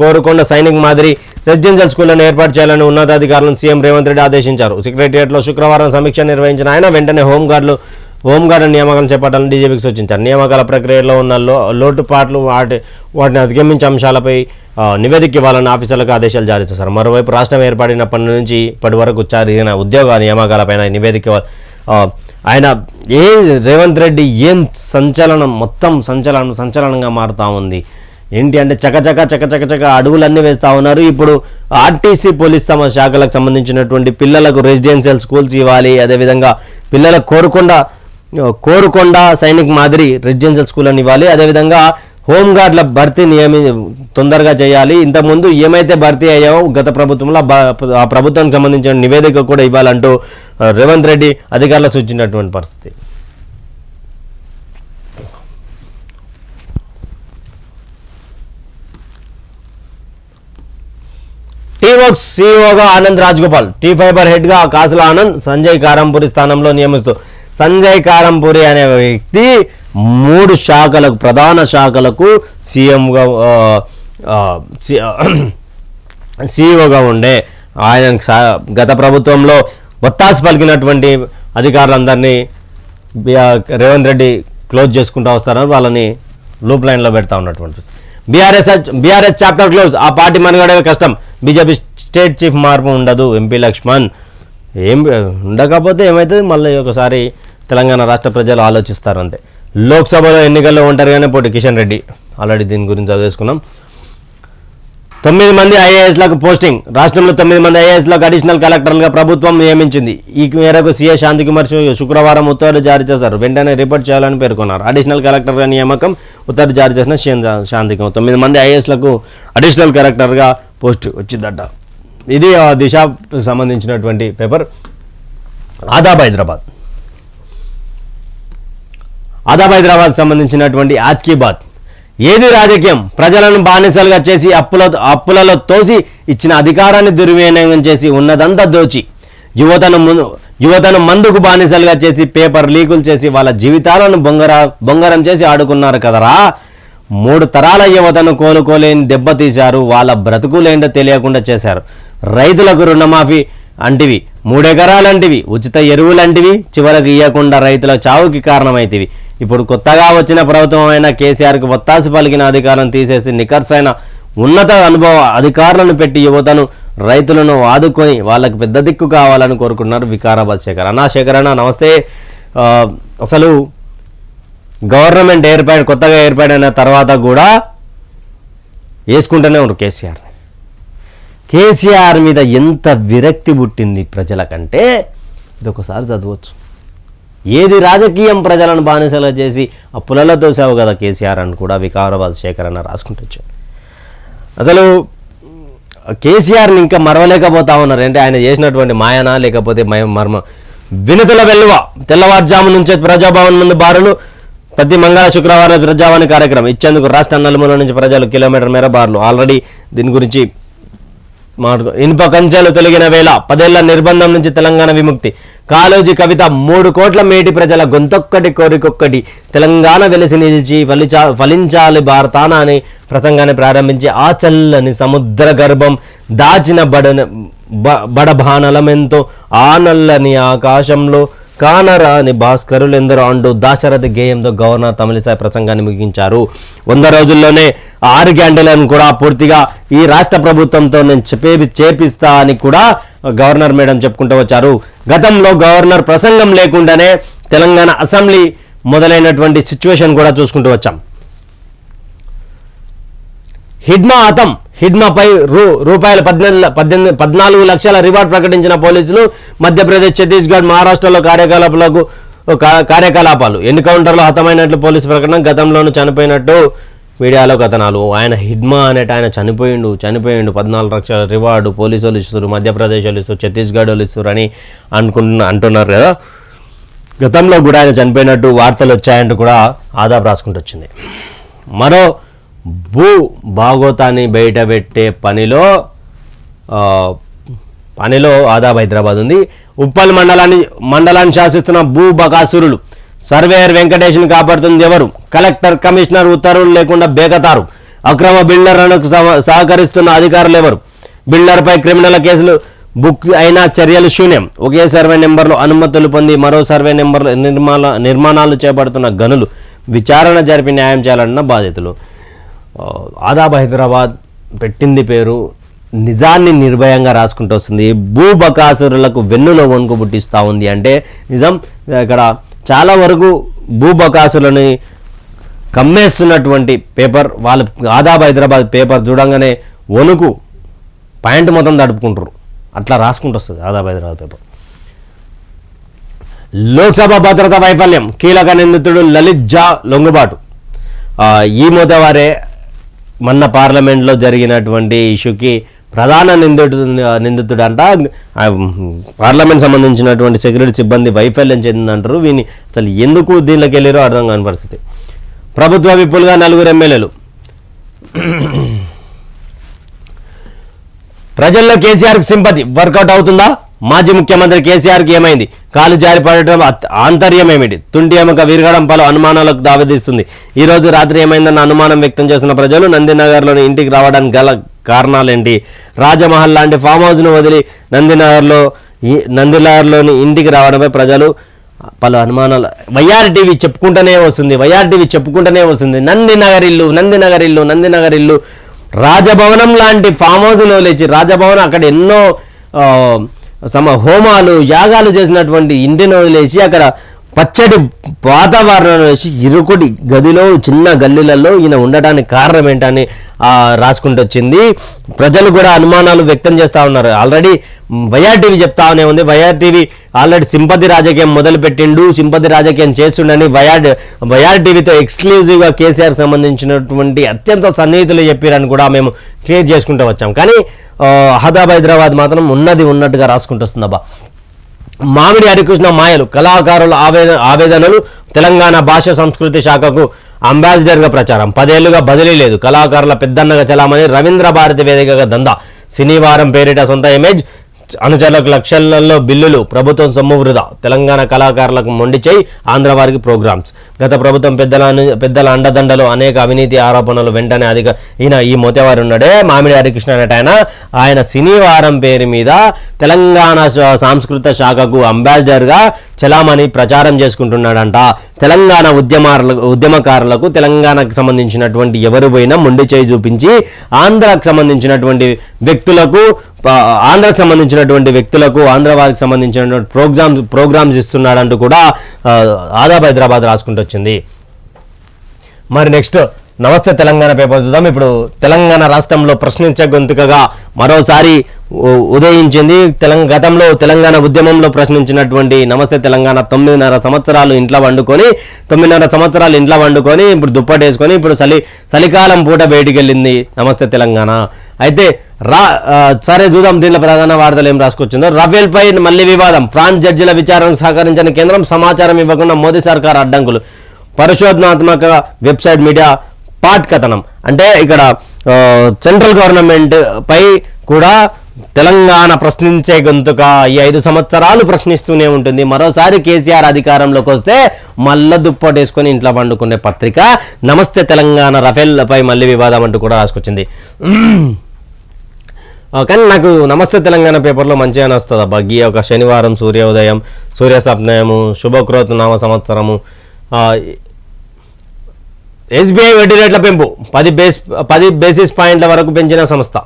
కోరుకొండ సైనిక్ మాదిరి రెసిడెన్షియల్ స్కూళ్లను ఏర్పాటు చేయాలని ఉన్నతాధికారులను సీఎం రేవంత్ రెడ్డి ఆదేశించారు. సెక్రటేరియట్లో శుక్రవారం సమీక్ష నిర్వహించిన ఆయన వెంటనే హోంగార్డు నియామకాలను చేపట్టాలని డీజీపీకి సూచించారు. నియామకాల ప్రక్రియలో ఉన్న లోటుపాట్లు వాటిని అధిగమించే అంశాలపై నివేదిక ఇవ్వాలని ఆఫీసర్లకు ఆదేశాలు జారీ చేశారు. మరోవైపు రాష్ట్రం ఏర్పడినప్పటి నుంచి ఇప్పటి వరకు జరిగిన ఉద్యోగ నియామకాలపైన నివేదిక ఆయన రేవంత్ రెడ్డి ఏం మొత్తం సంచలనంగా మారుతూ ఉంది. ఏంటి అంటే చకచక అడుగులన్నీ వేస్తూ ఉన్నారు. ఇప్పుడు ఆర్టీసీ పోలీస్ శాఖలకు సంబంధించినటువంటి పిల్లలకు రెసిడెన్షియల్ స్కూల్స్ ఇవ్వాలి, అదేవిధంగా పిల్లలకు కోరుకొండ సైనిక్ మాదిరి రెసిడెన్షియల్ స్కూల్ అని ఇవ్వాలి, అదేవిధంగా హోంగార్డుల భర్తీ తొందరగా చేయాలి. ఇంతకుముందు ఏమైతే భర్తీ అయ్యావో గత ప్రభుత్వంలో ఆ ప్రభుత్వానికి సంబంధించిన నివేదిక కూడా ఇవ్వాలంటూ రేవంత్ రెడ్డి అధికారులకు సూచించినటువంటి పరిస్థితి. T-Works సీఈఓగా Anand Rajagopal, tea fibre హెడ్గా కాసుల ఆనంద్, సంజయ్ కారంపూరి స్థానంలో నియమిస్తూ. సంజయ్ కారంపూరి అనే వ్యక్తి 3 శాఖలకు ప్రధాన శాఖలకు సీఈఓగా ఉండే ఆయన గత ప్రభుత్వంలో ఒత్తాసు పలికినటువంటి అధికారులందరినీ రేవంత్ రెడ్డి క్లోజ్ చేసుకుంటూ వస్తారని వాళ్ళని లూప్ లైన్లో పెడతా ఉన్నటువంటి బీఆర్ఎస్ చాప్టర్ క్లోజ్. ఆ పార్టీ మనుగడే కష్టం. బీజేపీ స్టేట్ చీఫ్ మార్పు ఉండదు. ఎంపీ లక్ష్మణ్ ఏం ఉండకపోతే ఏమవుతుంది, మళ్ళీ ఒకసారి తెలంగాణ రాష్ట్ర ప్రజలు ఆలోచిస్తారు అంతే. లోక్సభలో ఎన్నికల్లో ఒంటరిగానే పోటీ కిషన్ రెడ్డి. ఆల్రెడీ దీని గురించి చదివేసుకున్నాం. 9 మంది ఐఏఎస్లకు పోస్టింగ్. రాష్ట్రంలో 9 మంది ఐఏఎస్లకు అడిషనల్ కలెక్టర్లుగా ప్రభుత్వం నియమించింది. ఈ మేరకు సీఏ శాంతికుమార్ శుక్రవారం ఉత్తర్వులు జారీ చేశారు. వెంటనే రిపోర్ట్ చేయాలని పేర్కొన్నారు. అడిషనల్ కలెక్టర్గా నియామకం ఉత్తర్వు జారీ చేసిన శాంతికుమార్ 9 మంది ఐఏఎస్లకు అడిషనల్ కలెక్టర్గా పోస్ట్ వచ్చిందట. ఇది దిశ సంబంధించినటువంటి పేపర్. ఆదాబ్ హైదరాబాద్ సంబంధించినటువంటి ఆజ్ కీ బాత్. ఏది రాజకీయం? ప్రజలను బానిసలుగా చేసి అప్పులలో తోసి ఇచ్చిన అధికారాన్ని దుర్వినియోగం చేసి ఉన్నదంతా దోచి యువతను మందుకు బానిసలుగా చేసి పేపర్ లీకులు చేసి వాళ్ళ జీవితాలను బొంగరం చేసి ఆడుకున్నారు కదరా. 3 తరాల యువతను కోలుకోలేని దెబ్బతీశారు. వాళ్ళ బ్రతుకులేంటో తెలియకుండా చేశారు. రైతులకు రుణమాఫీ అంటివి, 3 ఎకరాలంటివి, ఉచిత ఎరువులంటివి, చివరకు ఇవ్వకుండా రైతుల చావుకి కారణమైతివి. ఇప్పుడు కొత్తగా వచ్చిన ప్రభుత్వం అయిన కేసీఆర్కి ఒత్తాసు పలికిన అధికారం తీసేసి నిఖర్సైన ఉన్నత అనుభవ అధికారులను పెట్టి యువతను రైతులను ఆదుకొని వాళ్ళకి పెద్ద దిక్కు కావాలని కోరుకున్నారు వికారాబాద్ శేఖర్. శేఖర్ అన్న నమస్తే. అసలు గవర్నమెంట్ కొత్తగా ఏర్పడిన తర్వాత కూడా వేసుకుంటూనే ఉన్నారు కేసీఆర్ మీద ఎంత విరక్తి పుట్టింది ప్రజలకంటే ఇది ఒకసారి చదవచ్చు. ఏది రాజకీయం ప్రజలను బానిసలుగా చేసి ఆ పులలతో సేవ కదా కేసీఆర్ అని కూడా వికారాబాద్ శేఖర్ అన్న రాసుకుంటూ అసలు కేసీఆర్ని ఇంకా మరవలేకపోతా ఉన్నారు. అంటే ఆయన చేసినటువంటి మాయనా లేకపోతే మర్మ వినతుల వెల్లువ. తెల్లవారుజాము నుంచే ప్రజాభవన్ ముందు బారులు. ప్రతి మంగళ శుక్రవారం ప్రజావాణి కార్యక్రమం ఇచ్చేందుకు రాష్ట్ర నలుమూల నుంచి ప్రజలు కిలోమీటర్ మేర బారులు. ఆల్రెడీ దీని గురించి ఇనుప కంచెలు తొలగిన వేళ 10 ఏళ్ల నిర్బంధం నుంచి తెలంగాణ విముక్తి. కాళోజీ కవిత 3 కోట్ల మేటి ప్రజల గొంతొక్కటి కోరికొక్కటి తెలంగాణ వెలిసి నిలిచి ఫలించాలి భారతాన అని ప్రసంగాన్ని ప్రారంభించి ఆ చల్లని సముద్ర గర్భం దాచిన బడబానలమెంతో ఆ నల్లని ఆకాశంలో కానరాని భాస్కరులెందరో అంటూ దాశరథి గేయంతో గవర్నర్ తమిళిసాయి ప్రసంగాన్ని ముగించారు. 100 రోజుల్లోనే 6 గ్యారంటీలను కూడా పూర్తిగా ఈ రాష్ట్ర ప్రభుత్వంతో నేను చేపిస్తా అని కూడా గవర్నర్ మేడం చెప్పుకుంటూ వచ్చారు. గతంలో గవర్నర్ ప్రసంగం లేకుండానే తెలంగాణ అసెంబ్లీ మొదలైనటువంటి సిచ్యువేషన్ కూడా చూసుకుంటూ వచ్చాం. హిడ్మాపై రూపాయలు 14 లక్షల రివార్డ్ ప్రకటించిన పోలీసులు. మధ్యప్రదేశ్, ఛత్తీస్గఢ్, మహారాష్ట్రలో కార్యకలాపాలు. ఎన్కౌంటర్లో హతమైనట్లు పోలీసు ప్రకటన. గతంలోనూ చనిపోయినట్టు మీడియాలో కథనాలు. ఆయన హిడ్మా అనేట ఆయన చనిపోయిండు 14 లక్షల రివార్డు పోలీసు వాళ్ళు ఇస్తారు, మధ్యప్రదేశ్ వాళ్ళు ఇస్తారు, ఛత్తీస్గఢ్ వాళ్ళు ఇస్తారు అని అంటున్నారు కదా. గతంలో కూడా ఆయన చనిపోయినట్టు వార్తలు వచ్చాయంటూ కూడా ఆదాబ్ రాసుకుంటూ వచ్చింది. మరో భూ భాగోతాన్ని బయటపెట్టే పనిలో ఆదాబ్ హైదరాబాద్ ఉంది. ఉప్పల్ మండలాన్ని శాసిస్తున్న భూ బకాసురులు. సర్వేయర్ వెంకటేష్ను కాపాడుతుంది ఎవరు? కలెక్టర్, కమిషనర్ ఉత్తర్వులు లేకుండా బేకతారు. అక్రమ బిల్డర్లకు సహకరిస్తున్న అధికారులు ఎవరు? బిల్డర్పై క్రిమినల్ కేసులు బుక్ అయినా చర్యలు శూన్యం. ఒకే సర్వే నెంబర్లో అనుమతులు పొంది మరో సర్వే నెంబర్లో నిర్మాణాలు చేపడుతున్న గనులు. విచారణ జరిపి న్యాయం చేయాలన్న బాధితులు. ఆదాబ్ హైదరాబాద్ పెట్టింది పేరు, నిజాన్ని నిర్భయంగా రాసుకుంటూ వస్తుంది. భూబకాసురులకు వెన్నులో వణుకు పుట్టిస్తూ ఉంది. అంటే నిజం ఇక్కడ చాలా వరకు భూబకాసులని కమ్మేస్తున్నటువంటి పేపర్. వాళ్ళ ఆదాబ్ హైదరాబాద్ పేపర్ చూడంగానే వణుకు పాయింట్ మొత్తం తడుపుకుంటారు. అట్లా రాసుకుంటూ వస్తుంది ఆదాబ్ హైదరాబాద్ పేపర్. లోక్సభ భద్రతా వైఫల్యం. కీలక నిందితుడు లలిత్ జా లొంగుబాటు. ఈ మోతవారే మొన్న పార్లమెంట్లో జరిగినటువంటి ఇష్యూకి ప్రధాన నిందితుడు అంట. పార్లమెంట్ సంబంధించినటువంటి సెక్యూరిటీ సిబ్బంది వైఫల్యం చెందిందంటారు. వీని అసలు ఎందుకు దీనిలోకి వెళ్ళారో అర్థం కాని పరిస్థితి. ప్రభుత్వ విప్పులుగా 4 ఎమ్మెల్యేలు. ప్రజల్లో కేసీఆర్కి సింపతి వర్కౌట్ అవుతుందా? మాజీ ముఖ్యమంత్రి కేసీఆర్కి ఏమైంది? కాలు జారి పడటం ఆంతర్యం ఏమిటి? తుంటి ఎముక విరగడం పలు అనుమానాలకు దావతీస్తుంది. ఈరోజు రాత్రి ఏమైందన్న అనుమానం వ్యక్తం చేస్తున్న ప్రజలు నందినగర్లోని ఇంటికి రావడానికి గల కారణాలేంటి? రాజమహల్ లాంటి ఫామ్ హౌస్ను వదిలి నందినగర్లోని ఇంటికి రావడంపై ప్రజలు పలు అనుమానాలు. వైఆర్ టీవీ చెప్పుకుంటూనే వస్తుంది. నందినగర్ ఇల్లు రాజభవనం లాంటి ఫామ్ హౌస్లో లేచి రాజభవనం అక్కడ ఎన్నో హోమాలు యాగాలు చేసినటువంటి ఇంటిని వదిలేసి అక్కడ పచ్చడి వాతావరణం వేసి ఇరుకుడి గదిలో చిన్న గల్లీలలో ఈయన ఉండడానికి కారణం ఏంటని రాసుకుంటూ వచ్చింది. ప్రజలు కూడా అనుమానాలు వ్యక్తం చేస్తూ ఉన్నారు. ఆల్రెడీ వైఆర్ టీవీ చెప్తానే ఉంది. వైఆర్ టీవీ ఆల్రెడీ సింపతి రాజకీయం మొదలుపెట్టిండు, సింపతి రాజకీయం చేస్తుండని వైఆర్ టీవీతో ఎక్స్క్లూజివ్గా కేసీఆర్ సంబంధించినటువంటి అత్యంత సన్నిహితులు చెప్పారని కూడా మేము క్లియర్ చేసుకుంటూ వచ్చాం. కానీ ఆదాబ్ హైదరాబాద్ మాత్రం ఉన్నట్టుగా రాసుకుంటూ వస్తుందబ్బా. మామిడి హరికృష్ణ మాయలు. కళాకారుల ఆవేదనలు. తెలంగాణ భాష సంస్కృతి శాఖకు అంబాసిడర్గా ప్రచారం. 10 ఏళ్లుగా బదిలీ లేదు. కళాకారుల పెద్దన్నగా చలామణి. రవీంద్ర భారతి వేదికగా దందా. శనివారం పేరిట సొంత ఇమేజ్. అనుచరులకు లక్షలలో బిల్లులు. ప్రభుత్వం సొమ్ము వృధా. తెలంగాణ కళాకారులకు మొండి చేయి. ఆంధ్ర వారికి ప్రోగ్రామ్స్. గత ప్రభుత్వం పెద్దల అండదండలు. అనేక అవినీతి ఆరోపణలు. వెంటనే ఈ మోతేవారు ఉన్నాడే మామిడి హరికృష్ణ అనేట ఆయన శనివారం పేరు మీద తెలంగాణ సాంస్కృతిక శాఖకు అంబాసిడర్గా చలామణి ప్రచారం చేసుకుంటున్నాడంట. తెలంగాణ ఉద్యమకారులకు తెలంగాణకు సంబంధించినటువంటి ఎవరు పోయినా మొండి చేయి చూపించి ఆంధ్రకు సంబంధించినటువంటి వ్యక్తులకు ఆంధ్ర వారికి సంబంధించినటువంటి ప్రోగ్రామ్స్ ఇస్తున్నాడంటూ కూడా ఆదాబ్ హైదరాబాద్ రాసుకుంటూ వచ్చింది. మరి నెక్స్ట్ నమస్తే తెలంగాణ పేపర్ చూద్దాం. ఇప్పుడు తెలంగాణ రాష్ట్రంలో ప్రశ్నించే గొంతుకగా మరోసారి ఉదయించింది. గతంలో తెలంగాణ ఉద్యమంలో ప్రశ్నించినటువంటి నమస్తే తెలంగాణ 9.5 సంవత్సరాలు ఇంట్లో వండుకొని ఇప్పుడు దుప్పటేసుకొని ఇప్పుడు చలికాలం పూట బయటికి వెళ్ళింది నమస్తే తెలంగాణ. అయితే సరే చూద్దాం దీంట్లో ప్రధాన వార్తలు ఏం రాసుకొచ్చిందో. రఫేల్ పై మళ్లీ వివాదం, ఫ్రాన్స్ జడ్జిల విచారణకు సహకరించిన కేంద్రం, సమాచారం ఇవ్వకుండా మోదీ సర్కార్ అడ్డంకులు, పరిశోధనాత్మక వెబ్సైట్ మీడియా పాట్ కథనం. అంటే ఇక్కడ సెంట్రల్ గవర్నమెంట్ పై కూడా తెలంగాణ ప్రశ్నించే గొంతుక ఈ 5 సంవత్సరాలు ప్రశ్నిస్తూనే ఉంటుంది. మరోసారి కేసీఆర్ అధికారంలోకి వస్తే మళ్ళా దుప్పటేసుకొని ఇంట్లో పండుకునే పత్రిక నమస్తే తెలంగాణ. రఫేల్ పై మళ్ళీ వివాదం అంటూ కూడా రాసుకొచ్చింది. కానీ నాకు నమస్తే తెలంగాణ పేపర్లో మంచిగా వస్తుంది అబ్బా. ఈ ఒక శనివారం సూర్యోదయం, సూర్యసప్నయము, శుభక్రోత్ నామ సంవత్సరము, ఎస్బీఐ వడ్డీ రేట్ల పెంపు 10 బేసిస్ పాయింట్ల వరకు పెంచిన సంస్థ,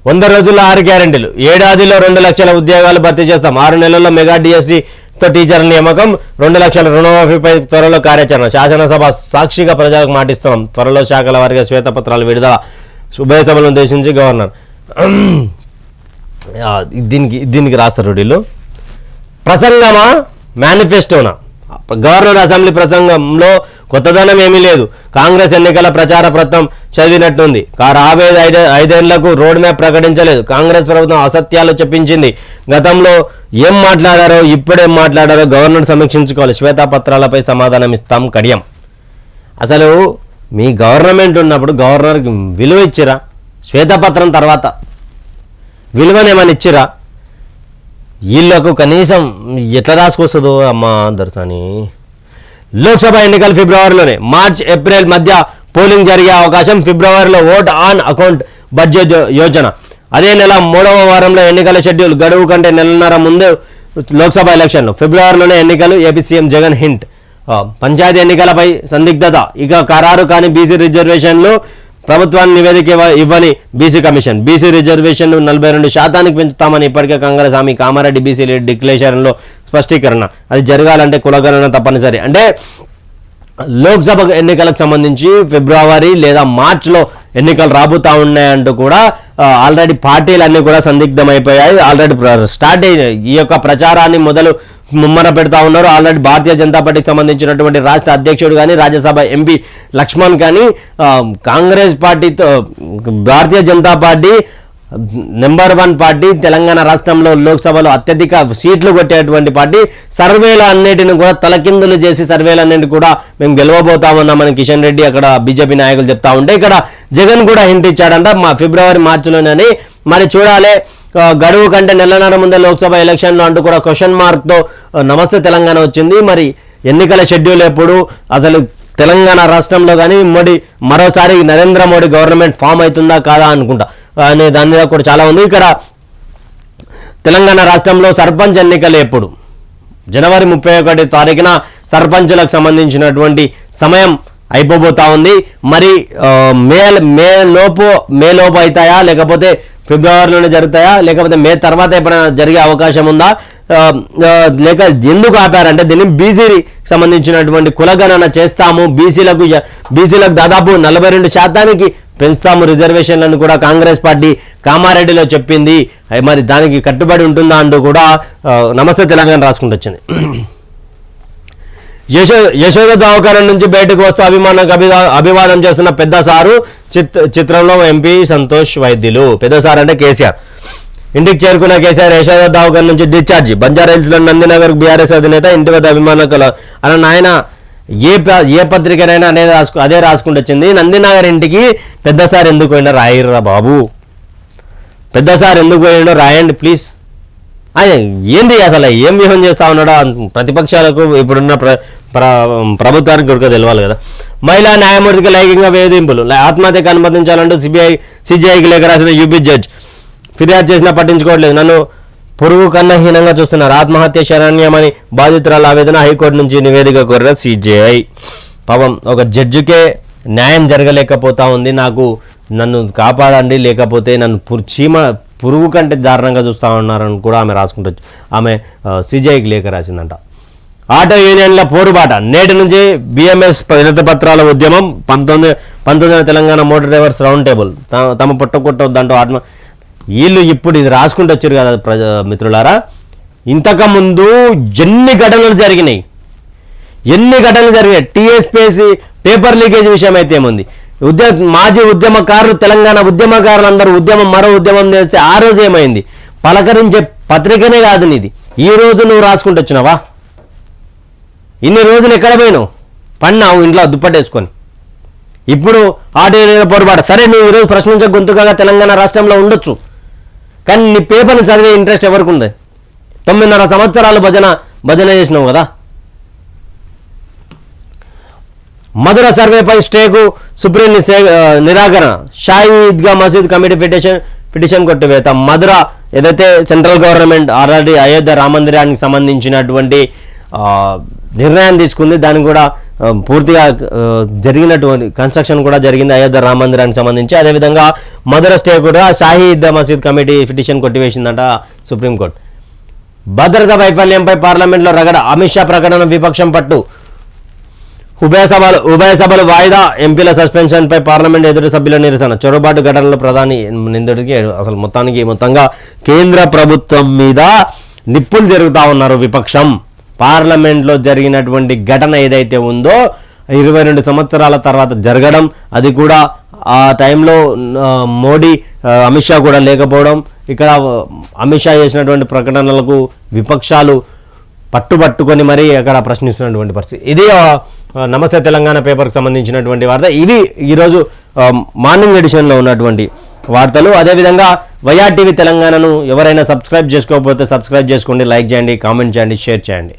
100 రోజుల్లో 6 గ్యారెంటీలు, ఏడాదిలో 2 లక్షల ఉద్యోగాలు భర్తీ చేస్తాం, 6 నెలల్లో మెగా డిఎస్సితో టీచర్ల నియామకం, 2 లక్షల రుణమాఫీపై త్వరలో కార్యాచరణ, శాసనసభ సాక్షిగా ప్రజలకు మాటిస్తున్నాం, త్వరలో శాఖల వారిగా శ్వేతపత్రాలు విడుదల, ఉభయ సభలను ఉద్దేశించి గవర్నర్. దీనికి రాస్తారు వీళ్ళు. ప్రసంగమా మేనిఫెస్టోనా? గవర్నర్ అసెంబ్లీ ప్రసంగంలో కొత్తదనం ఏమీ లేదు. కాంగ్రెస్ ఎన్నికల ప్రచార పత్రం చదివినట్టుంది. రాబోయే 5 ఏళ్లకు రోడ్ మ్యాప్ ప్రకటించలేదు. కాంగ్రెస్ ప్రభుత్వం అసత్యాలు చెప్పించింది. గతంలో ఏం మాట్లాడారో ఇప్పుడేం మాట్లాడారో గవర్నర్ సమీక్షించుకోవాలి. శ్వేతపత్రాలపై సమాధానం ఇస్తాం కడియం. అసలు మీ గవర్నమెంట్ ఉన్నప్పుడు గవర్నర్కి విలువ ఇచ్చిరా? శ్వేతపత్రం తర్వాత విలువనేమని ఇచ్చిరా? వీళ్ళకు కనీసం ఎట్లా రాసుకొస్తుందో అమ్మ దర్శని. లోక్సభ ఎన్నికలు ఫిబ్రవరిలోనే, మార్చ్ ఏప్రిల్ మధ్య పోలింగ్ జరిగే అవకాశం. ఫిబ్రవరిలో vote on account budget Yojana. అదే నెల 3వ వారంలో ఎన్నికల షెడ్యూల్. గడువు కంటే నెలన్నర ముందు లోక్సభ ఎలక్షన్లు. ఫిబ్రవరిలోనే ఎన్నికలు. AP CM Jagan hint. పంచాయతీ ఎన్నికలపై సందిగ్ధత. ఇక ఖరారు కానీ బీసీ రిజర్వేషన్లు. ప్రభుత్వాన్ని నివేదిక ఇవ్వని బీసీ కమిషన్. బీసీ రిజర్వేషన్లు 42% పెంచుతామని ఇప్పటికే కాంగ్రెస్ హామీ. కామారెడ్డి బీసీ డిక్లరేషన్లో స్పష్టీకరణ. అది జరగాలంటే కులగణన తప్పనిసరి. అంటే లోక్సభ ఎన్నికలకు సంబంధించి ఫిబ్రవరి లేదా మార్చ్లో ఎన్నికలు రాబోతా ఉన్నాయంటూ కూడా ఆల్రెడీ పార్టీలన్నీ కూడా సందిగ్ధమైపోయాయి. ఆల్రెడీ స్టార్ట్ అయినాయి. ఈ యొక్క ప్రచారాన్ని ముమ్మర పెడతా ఉన్నారు. ఆల్రెడీ భారతీయ జనతా పార్టీకి సంబంధించినటువంటి రాష్ట్ర అధ్యక్షుడు కానీ రాజ్యసభ ఎంపీ లక్ష్మణ్ కానీ కాంగ్రెస్ పార్టీతో, Bharatiya Janata party number 1 party, Telangana రాష్ట్రంలో లోక్సభలో అత్యధిక సీట్లు కొట్టేటువంటి పార్టీ, సర్వేల అన్నిటిని కూడా తలకిందులు చేసి సర్వేలన్నింటినీ కూడా మేము గెలవబోతామన్నామని కిషన్ రెడ్డి అక్కడ బీజేపీ నాయకులు చెప్తా ఉంటే, ఇక్కడ జగన్ కూడా హింట్ ఇచ్చాడంట ఫిబ్రవరి మార్చిలోనని. మరి చూడాలి. గడువు కంటే నెలన్నర ముందే లోక్సభ ఎలక్షన్లు అంటూ కూడా క్వశ్చన్ మార్క్తో నమస్తే తెలంగాణ వచ్చింది. మరి ఎన్నికల షెడ్యూల్ ఎప్పుడు, అసలు తెలంగాణ రాష్ట్రంలో కానీ మరోసారి నరేంద్ర మోడీ గవర్నమెంట్ ఫామ్ అవుతుందా కాదా అనుకుంటా అనే దాని మీద కూడా చాలా ఉంది. ఇక్కడ తెలంగాణ రాష్ట్రంలో సర్పంచ్ ఎన్నికలు ఎప్పుడు? జనవరి 31 తారీఖున సర్పంచులకు సంబంధించినటువంటి సమయం అయిపోబోతా ఉంది. మరి మే లోపు అవుతాయా, లేకపోతే ఫిబ్రవరిలోనే జరుగుతాయా, లేకపోతే మే తర్వాత ఎప్పుడైనా జరిగే అవకాశం ఉందా? లేక ఎందుకు ఆపారంటే దీన్ని బీసీకి సంబంధించినటువంటి కులగణన చేస్తాము, బీసీలకు దాదాపు 42% పెంచుతాము రిజర్వేషన్లను కూడా కాంగ్రెస్ పార్టీ కామారెడ్డిలో చెప్పింది. మరి దానికి కట్టుబడి ఉంటుందా అంటూ కూడా నమస్తే తెలంగాణ రాసుకుంటూ వచ్చింది. యశోద దవాఖాన నుంచి బయటకు వస్తూ అభివాదం చేస్తున్న పెద్ద సారు చిత్రంలో ఎంపీ సంతోష్ వైద్యులు. పెద్ద సార్ అంటే కేసీఆర్. ఇంటికి చేరుకున్న కేసీఆర్ యశోద దవాఖాన నుంచి డిశ్చార్జి. బంజారాహిల్స్లో నందినగర్ బీఆర్ఎస్ అధినేత ఇంటి వద్ద అభిమానులు అన్న ఆయన ఏ పత్రికనైనా అదే రాసుకుంటూ వచ్చింది. నందినగర్ ఇంటికి పెద్ద సార్ ఎందుకు పోయినా రాయర్రా బాబు, పెద్ద సార్ ఎందుకు పోయిండో రాయండి ప్లీజ్. ఏంది అసలు ఏం వ్యూహం చేస్తా ఉన్నాడో ప్రతిపక్షాలకు ఇప్పుడున్న ప్రభుత్వానికి కూడా తెలియాలి కదా. మహిళా న్యాయమూర్తికి లైంగిక వేధింపులు, ఆత్మహత్యకు అనుమతించాలంటూ సిబిఐకి లేఖ రాసిన యూపీ జడ్జ్. ఫిర్యాదు చేసినా పట్టించుకోవట్లేదు, నన్ను పొరుగు కన్నా హీనంగా చూస్తున్నారు, ఆత్మహత్య శరణ్యమని బాధితురాల ఆవేదన. హైకోర్టు నుంచి నివేదిక కోరిన సిజేఐ. పాపం ఒక జడ్జికే న్యాయం జరగలేకపోతా ఉంది, నన్ను కాపాడండి, లేకపోతే నన్ను పురుగు కంటే దారుణంగా చూస్తూ ఉన్నారని కూడా ఆమె రాసుకుంటూ ఆమె సిజేఐకి లేఖ రాసిందంట. ఆటో యూనియన్ల పోరుబాట నేటి నుంచి బిఎంఎస్ వినతి పత్రాల ఉద్యమం 19 Telangana motor drivers round table తమ పుట్టకొట్టొద్దంటూ ఆత్మ వీళ్ళు ఇప్పుడు ఇది రాసుకుంటూ వచ్చారు కదా మిత్రులారా. ఇంతకుముందు ఎన్ని ఘటనలు జరిగినాయి టీఎస్పీఎస్సీ పేపర్ లీకేజ్ విషయం అయితే ఏముంది. మాజీ ఉద్యమకారులు తెలంగాణ ఉద్యమకారులు అందరూ మరో ఉద్యమం చేస్తే ఆ రోజు ఏమైంది? పలకరించే పత్రికనే కాదు నీది. ఈ రోజు నువ్వు రాసుకుంటూ వచ్చినావా? ఇన్ని రోజులు ఎక్కడ పోయినావు? పన్నావు ఇంట్లో దుప్పటేసుకొని. ఇప్పుడు ఆటో పొరపాటు సరే, నువ్వు ఈరోజు ప్రశ్నించే గొంతుగా తెలంగాణ రాష్ట్రంలో ఉండొచ్చు, కానీ నీ పేపర్ని చదివే ఇంట్రెస్ట్ ఎవరికి ఉంది? 9.5 సంవత్సరాలు భజన చేసినావు కదా. మధుర సర్వేపై స్టేకు సుప్రీం నిరాకరణ, షాహీ ఈద్గా మసీద్ కమిటీ పిటిషన్ కొట్టివేత. మధుర ఏదైతే central government already Ayodhya Rama మందిరానికి సంబంధించినటువంటి నిర్ణయం తీసుకుంది, దానికి కూడా పూర్తిగా జరిగినటువంటి కన్స్ట్రక్షన్ కూడా జరిగింది అయోధ్య రామ మందిరానికి సంబంధించి. అదేవిధంగా మధుర స్టే కూడా షాహీ ఈద్గా మసీద్ కమిటీ పిటిషన్ కొట్టివేసిందంట సుప్రీంకోర్టు. భద్రతా వైఫల్యంపై పార్లమెంట్లో రగడ, అమిత్ షా ప్రకటన విపక్షం పట్టు. ఉభయ సభలు వాయిదా, ఎంపీల సస్పెన్షన్పై పార్లమెంట్ ఎదురు సభ్యుల నిరసన. చొరబాటు ఘటనలో ప్రధాని నిందితుడికి అసలు మొత్తంగా కేంద్ర ప్రభుత్వం మీద నిప్పులు జరుగుతూ ఉన్నారు విపక్షం. పార్లమెంట్లో జరిగినటువంటి ఘటన ఏదైతే ఉందో 22 సంవత్సరాల తర్వాత జరగడం, అది కూడా ఆ టైంలో మోడీ అమిత్ షా కూడా లేకపోవడం, ఇక్కడ అమిత్ షా చేసినటువంటి ప్రకటనలకు విపక్షాలు పట్టుకొని మరీ అక్కడ ప్రశ్నిస్తున్నటువంటి పరిస్థితి. ఇది నమస్తే తెలంగాణ పేపర్కి సంబంధించినటువంటి వార్త. ఇవి ఈరోజు మార్నింగ్ ఎడిషన్లో ఉన్నటువంటి వార్తలు. అదేవిధంగా వైఆర్ టీవీ తెలంగాణను ఎవరైనా సబ్స్క్రైబ్ చేసుకోకపోతే సబ్స్క్రైబ్ చేసుకోండి, లైక్ చేయండి, కామెంట్ చేయండి, షేర్ చేయండి.